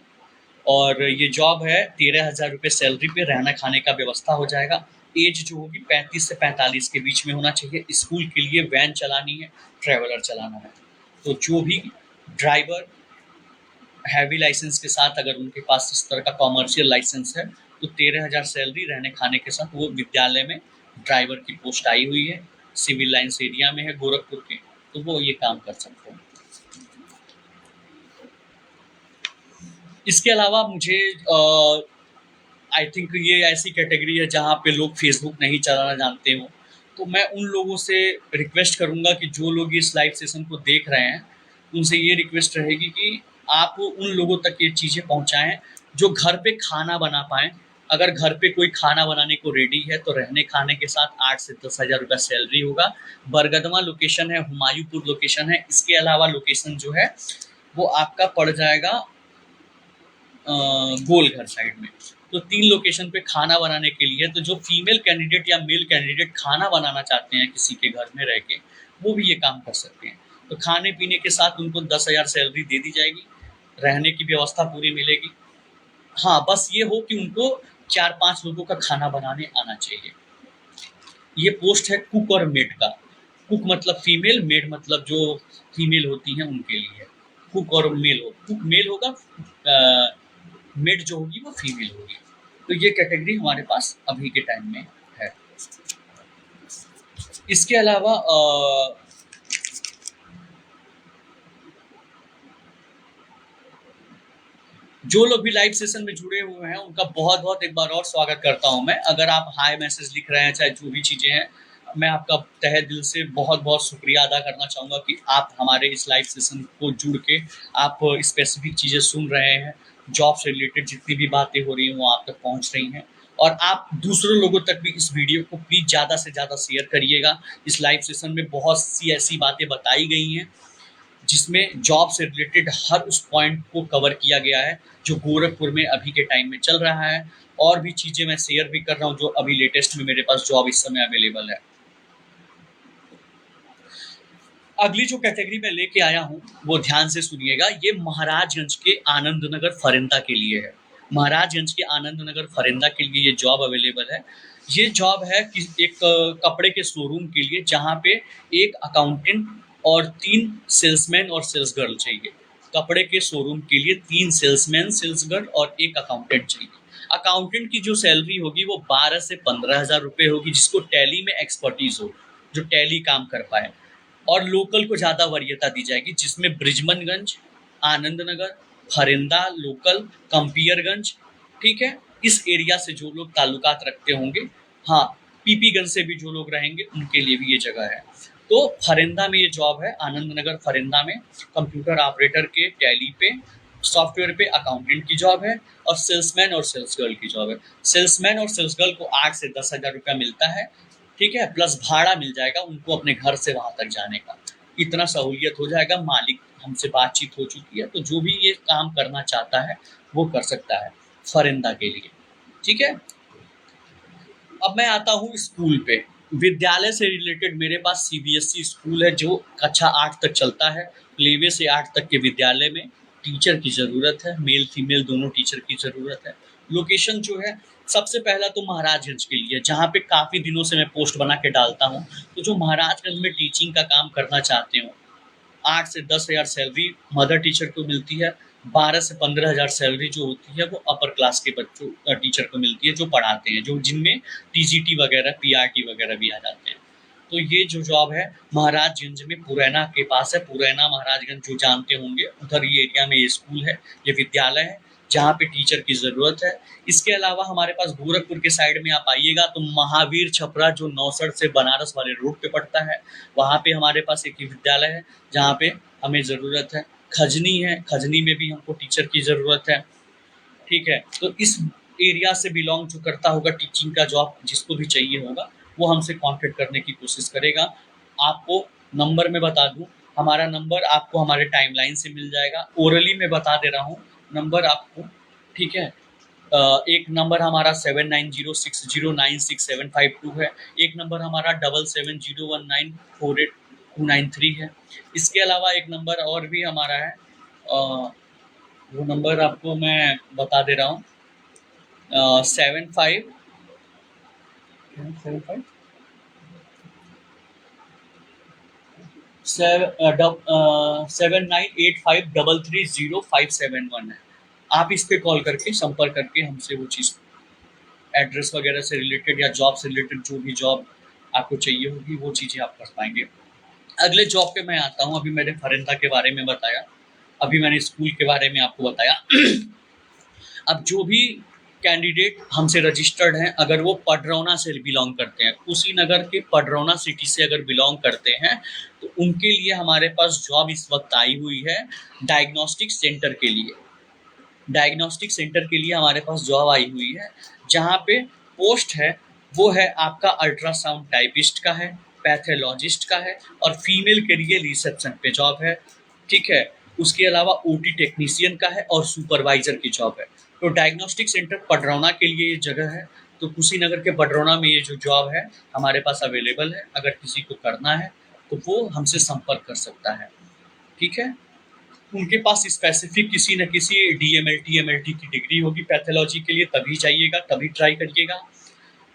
और ये जॉब है, 13,000 रुपये सैलरी पे, रहना खाने का व्यवस्था हो जाएगा। एज जो होगी 35 से 45 के बीच में होना चाहिए। स्कूल के लिए वैन चलानी है, ट्रैवलर चलाना है। तो जो भी ड्राइवर हैवी लाइसेंस के साथ, अगर उनके पास इस तरह का कॉमर्शियल लाइसेंस है, तो 13,000 सैलरी, रहने खाने के साथ। वो विद्यालय में ड्राइवर की पोस्ट आई हुई है, सिविल लाइन्स एरिया में है गोरखपुर के, तो वो ये काम कर सकते हैं। इसके अलावा मुझे आई थिंक ये ऐसी कैटेगरी है जहाँ पे लोग फेसबुक नहीं चलाना जानते हो, तो मैं उन लोगों से रिक्वेस्ट करूँगा कि जो लोग इस लाइव सेशन को देख रहे हैं, उनसे ये रिक्वेस्ट रहेगी कि आप उन लोगों तक ये चीज़ें पहुँचाएँ जो घर पे खाना बना पाएँ। अगर घर पे कोई खाना बनाने को रेडी है, तो रहने खाने के साथ 8 से 10,000 रुपये सैलरी होगा। बरगदमा लोकेशन है, हुमायूंपुर लोकेशन है। इसके अलावा लोकेशन जो है, वो आपका पड़ जाएगा गोलघर साइड में। तो 3 लोकेशन पे खाना बनाने के लिए, तो जो फीमेल कैंडिडेट या मेल कैंडिडेट खाना बनाना चाहते हैं किसी के घर में रह के, वो भी ये काम कर सकते हैं। तो खाने पीने के साथ उनको 10,000 सैलरी दे दी जाएगी, रहने की व्यवस्था पूरी मिलेगी। हाँ, बस ये हो कि उनको 4-5 लोगों का खाना बनाने आना चाहिए। ये पोस्ट है कुक और मेड का। कुक मतलब फीमेल, मेड मतलब जो फीमेल होती हैं उनके लिए। कुक और मेल हो, कुक मेल होगा, मेड जो होगी वो फीमेल होगी। तो ये कैटेगरी हमारे पास अभी के टाइम में है। इसके अलावा जो लोग भी लाइव सेशन में जुड़े हुए हैं उनका बहुत बहुत एक बार और स्वागत करता हूं मैं। अगर आप हाय मैसेज लिख रहे हैं, चाहे जो भी चीज़ें हैं, मैं आपका तहे दिल से बहुत बहुत शुक्रिया अदा करना चाहूँगा कि आप हमारे इस लाइव सेशन को जुड़ के आप स्पेसिफिक चीज़ें सुन रहे हैं। जॉब से रिलेटेड जितनी भी बातें हो रही हैं वो आप तक पहुँच रही हैं, और आप दूसरे लोगों तक भी इस वीडियो को प्लीज़ ज़्यादा से ज़्यादा शेयर करिएगा। इस लाइव सेशन में बहुत सी ऐसी बातें बताई गई हैं जिसमें जॉब से रिलेटेड हर उस पॉइंट को कवर किया गया है जो गोरखपुर में अभी के टाइम में चल रहा है। और भी चीज़ें मैं शेयर भी कर रहा हूँ जो अभी लेटेस्ट में मेरे पास जॉब इस समय अवेलेबल है। अगली जो कैटेगरी मैं लेके आया हूँ वो ध्यान से सुनिएगा। ये महाराजगंज के आनंद नगर फरिंदा के लिए है। महाराजगंज के आनंद नगर फरिंदा के लिए ये जॉब अवेलेबल है। ये जॉब है कि एक कपड़े के शोरूम के लिए, जहाँ पे एक अकाउंटेंट और 3 सेल्समैन और सेल्स गर्ल चाहिए। कपड़े के शोरूम के लिए 3 सेल्समैन, सेल्स गर्ल और एक अकाउंटेंट चाहिए। अकाउंटेंट की जो सैलरी होगी वो 12 से 15,000 रुपये होगी, जिसको टैली में एक्सपर्टीज हो, जो टैली काम कर पाए। और लोकल को ज़्यादा वरीयता दी जाएगी, जिसमें बृजमनगंज, आनंद नगर, फरिंदा लोकल, कंपियरगंज, ठीक है, इस एरिया से जो लोग ताल्लुकात रखते होंगे, हाँ, पीपीगंज से भी जो लोग रहेंगे उनके लिए भी ये जगह है। तो फरिंदा में ये जॉब है, आनंद नगर फरिंदा में कंप्यूटर ऑपरेटर के टैली पे, सॉफ्टवेयर पे अकाउंटेंट की जॉब है, और सेल्समैन और सेल्स गर्ल की जॉब है। सेल्समैन और सेल्स गर्ल को 8 से 10,000 रुपया मिलता है, ठीक है, प्लस भाड़ा मिल जाएगा उनको अपने घर से वहाँ तक जाने का। इतना सहूलियत हो जाएगा। मालिक हमसे बातचीत हो चुकी है, तो जो भी ये काम करना चाहता है वो कर सकता है फरिंदा के लिए, ठीक है। अब मैं आता हूँ स्कूल पे। विद्यालय से रिलेटेड मेरे पास सीबीएसई स्कूल है जो कक्षा 8 तक चलता है। प्लेवे से 8 तक के विद्यालय में टीचर की ज़रूरत है, मेल फीमेल दोनों टीचर की ज़रूरत है। लोकेशन जो है, सबसे पहला तो महाराजगंज के लिए, जहाँ पे काफ़ी दिनों से मैं पोस्ट बना के डालता हूँ। तो जो महाराजगंज में टीचिंग का काम करना चाहते हो, 8 से 10,000 सैलरी मदर टीचर को मिलती है। 12 से 15,000 सैलरी जो होती है वो अपर क्लास के बच्चों टीचर को मिलती है जो पढ़ाते हैं, जो जिनमें टीजीटी वगैरह, पीआरटी वगैरह भी आ जाते हैं। तो ये जो जॉब है महाराजगंज में, पुरैना के पास है। पुरैना महाराजगंज जो जानते होंगे, उधर ये एरिया में ये स्कूल है, ये विद्यालय है जहाँ पे टीचर की ज़रूरत है। इसके अलावा हमारे पास गोरखपुर के साइड में आप आइएगा तो महावीर छपरा, जो नौसड़ से बनारस वाले रोड पे पड़ता है, वहाँ पे हमारे पास एक विद्यालय है जहाँ पे हमें ज़रूरत है। खजनी है, खजनी में भी हमको टीचर की ज़रूरत है, ठीक है। तो इस एरिया से बिलोंग जो करता होगा, टीचिंग का जॉब जिसको भी चाहिए होगा, वो हमसे कांटेक्ट करने की कोशिश करेगा। आपको नंबर मैं बता दूं, हमारा नंबर आपको हमारे टाइमलाइन से मिल जाएगा। ओरली मैं बता दे रहा हूँ नंबर आपको, ठीक है। एक नंबर हमारा 7906096752 है। एक नंबर हमारा 7701948293 है। इसके अलावा एक नंबर और भी हमारा है, वो नंबर आपको मैं बता दे रहा हूँ, 75 7985330571 है। आप इस पे कॉल करके संपर्क करके हमसे वो चीज़, एड्रेस वगैरह से रिलेटेड या जॉब से रिलेटेड जो भी जॉब आपको चाहिए होगी वो चीज़ें आप कर पाएंगे। अगले जॉब पे मैं आता हूँ। अभी मैंने फरिंदा के बारे में बताया, अभी मैंने स्कूल के बारे में आपको बताया। अब जो भी कैंडिडेट हमसे रजिस्टर्ड हैं, अगर वो पडरौना से बिलोंग करते हैं, कुशीनगर के पडरौना सिटी से अगर बिलोंग करते हैं, तो उनके लिए हमारे पास जॉब इस वक्त आई हुई है डायग्नोस्टिक सेंटर के लिए। डायग्नोस्टिक सेंटर के लिए हमारे पास जॉब आई हुई है, जहाँ पे पोस्ट है वो है आपका अल्ट्रासाउंड टाइपिस्ट का है, पैथोलॉजिस्ट का है, और फीमेल के लिए रिसेप्शन पे जॉब है, ठीक है। उसके अलावा ओटी टेक्नीशियन का है और सुपरवाइजर की जॉब है। तो डायग्नोस्टिक सेंटर पडरौना के लिए ये जगह है। तो कुशीनगर के पडरौना में ये जो जॉब है हमारे पास अवेलेबल है। अगर किसी को करना है तो वो हमसे संपर्क कर सकता है, ठीक है? उनके पास स्पेसिफिक किसी न किसी डीएमएलटी, एमएलटी की डिग्री होगी पैथोलॉजी के लिए, तभी जाइएगा, तभी ट्राई करिएगा।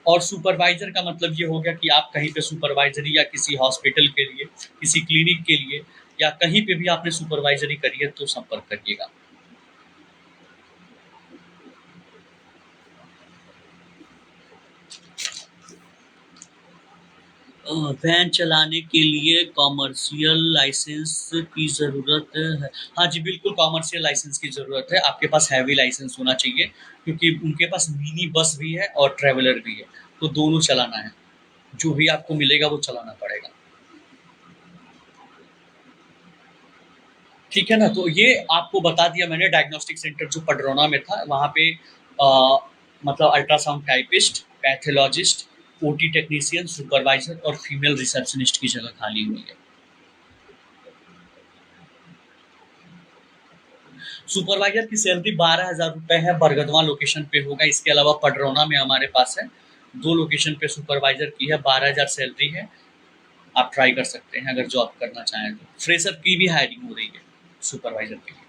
और सुपरवाइज़र का मतलब ये हो गया कि आप कहीं पे सुपरवाइज़री या किसी हॉस्पिटल के लिए, किसी क्लिनिक के लिए या कहीं पे भी आपने सुपरवाइज़री करी है तो संपर्क करिएगा। वैन चलाने के लिए कॉमर्शियल लाइसेंस की ज़रूरत है। हाँ जी, बिल्कुल कॉमर्शियल लाइसेंस की ज़रूरत है। आपके पास हैवी लाइसेंस होना चाहिए क्योंकि उनके पास मिनी बस भी है और ट्रैवलर भी है, तो दोनों चलाना है। जो भी आपको मिलेगा वो चलाना पड़ेगा। ठीक है ना? तो ये आपको बता दिया मैंने डायग्नोस्टिक सेंटर जो पडरौना में था, वहाँ पे मतलब ultrasound typist, pathologist, OT technician, supervisor और फीमेल रिसेप्शनिस्ट की जगह खाली हुई है। सुपरवाइज़र की सैलरी 12,000 रुपए है, बरगदवां लोकेशन पे होगा। इसके अलावा पडरौना में हमारे पास है। 2 लोकेशन पे सुपरवाइज़र की है, 12,000 सैलरी है। आप ट्राई कर सकते हैं अगर जॉब करना चाहें तो। फ्रेशर की भी हायरिंग हो रही है सुपरवाइज़र के लिए।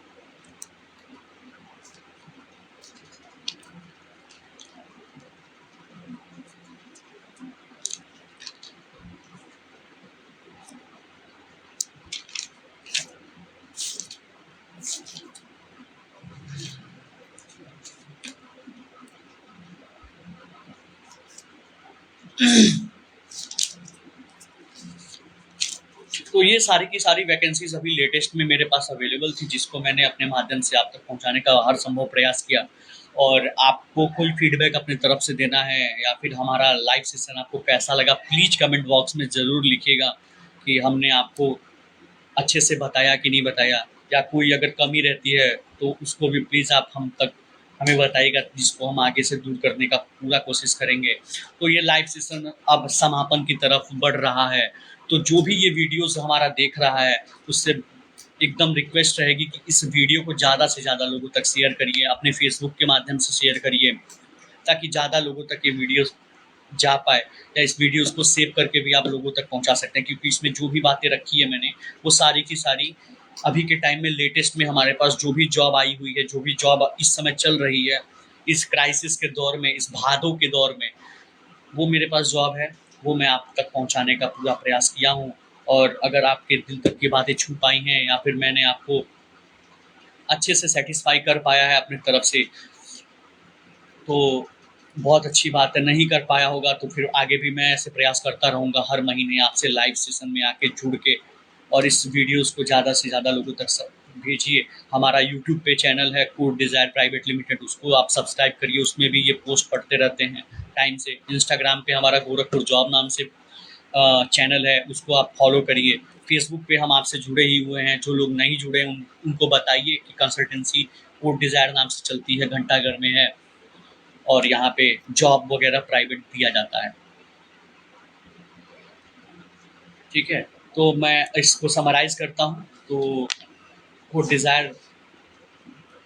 तो ये सारी की सारी वैकेंसीज़ अभी लेटेस्ट में मेरे पास अवेलेबल थी, जिसको मैंने अपने माध्यम से आप तक पहुँचाने का हर संभव प्रयास किया। और आपको कोई फीडबैक अपनी तरफ से देना है या फिर हमारा लाइव सेशन आपको कैसा लगा, प्लीज़ कमेंट बॉक्स में ज़रूर लिखिएगा कि हमने आपको अच्छे से बताया कि नहीं बताया, या कोई अगर कमी रहती है तो उसको भी प्लीज़ आप हम तक हमें बताइएगा, जिसको हम आगे से दूर करने का पूरा कोशिश करेंगे। तो ये लाइव सेशन अब समापन की तरफ बढ़ रहा है, तो जो भी ये वीडियोस हमारा देख रहा है उससे एकदम रिक्वेस्ट रहेगी कि इस वीडियो को ज़्यादा से ज़्यादा लोगों तक शेयर करिए, अपने फेसबुक के माध्यम से शेयर करिए, ताकि ज़्यादा लोगों तक ये वीडियोस जा पाए, या इस वीडियोस को सेव करके भी आप लोगों तक पहुंचा सकते हैं, क्योंकि इसमें जो भी बातें रखी है मैंने वो सारी की सारी अभी के टाइम में लेटेस्ट में हमारे पास जो भी जॉब आई हुई है, जो भी जॉब इस समय चल रही है, इस क्राइसिस के दौर में, इस भादों के दौर में, वो मेरे पास जॉब है, वो मैं आप तक पहुंचाने का पूरा प्रयास किया हूँ। और अगर आपके दिल तक की बातें छू पाई हैं या फिर मैंने आपको अच्छे से सेटिस्फाई कर पाया है अपनी तरफ से, तो बहुत अच्छी बात है। नहीं कर पाया होगा तो फिर आगे भी मैं ऐसे प्रयास करता रहूँगा, हर महीने आपसे लाइव सेशन में आके जुड़ के, और इस वीडियोस को ज़्यादा से ज़्यादा लोगों तक भेजिए। हमारा यूट्यूब पे चैनल है कोड डिज़ायर प्राइवेट लिमिटेड, उसको आप सब्सक्राइब करिए, उसमें भी ये पोस्ट पढ़ते रहते हैं टाइम से। इंस्टाग्राम पे हमारा गोरखपुर जॉब नाम से चैनल है, उसको आप फॉलो करिए। फेसबुक पे हम आपसे जुड़े ही हुए हैं, जो लोग नहीं जुड़े उनको बताइए कि कंसल्टेंसी कोड डिज़ायर नाम से चलती है, घंटाघर में है, और यहाँ पे जॉब वगैरह प्राइवेट दिया जाता है। ठीक है, तो मैं इसको समराइज़ करता हूँ। तो वो डिज़ायर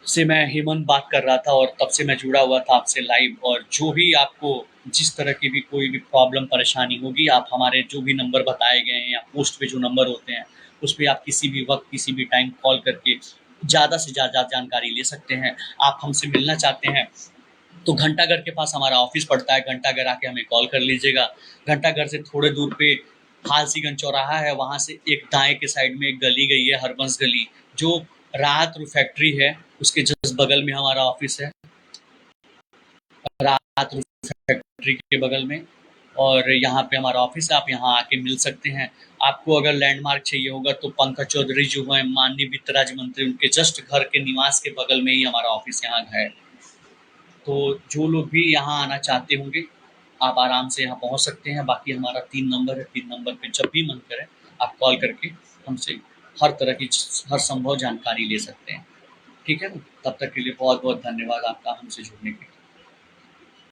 से मैं हेमंत बात कर रहा था और तब से मैं जुड़ा हुआ था आपसे लाइव। और जो भी आपको जिस तरह की भी कोई भी प्रॉब्लम परेशानी होगी, आप हमारे जो भी नंबर बताए गए हैं या पोस्ट पे जो नंबर होते हैं, उस पे आप किसी भी वक्त किसी भी टाइम कॉल करके ज़्यादा से ज़्यादा जानकारी ले सकते हैं। आप हमसे मिलना चाहते हैं तो घंटाघर के पास हमारा ऑफिस पड़ता है, घंटाघर आके हमें कॉल कर लीजिएगा। घंटाघर से थोड़े दूर पे हालसीगंज चौराहा है, वहाँ से एक दाएं के साइड में एक गली गई है, हरबंस गली, जो राहत फैक्ट्री है, उसके जस्ट बगल में हमारा ऑफिस है, राहत फैक्ट्री के बगल में। और यहाँ पे हमारा ऑफिस है, आप यहाँ आके मिल सकते हैं। आपको अगर लैंडमार्क चाहिए होगा तो पंकज चौधरी जो है माननीय वित्त राज्य मंत्री, उनके जस्ट घर के निवास के बगल में ही हमारा ऑफिस यहाँ है। तो जो लोग भी यहाँ आना चाहते होंगे, आप आराम से यहाँ पहुँच सकते हैं। बाकी हमारा 3 नंबर है, 3 नंबर पे जब भी मन करे आप कॉल करके हमसे हर तरह की हर संभव जानकारी ले सकते हैं। ठीक है? तब तक के लिए बहुत-बहुत धन्यवाद आपका हमसे जुड़ने के लिए।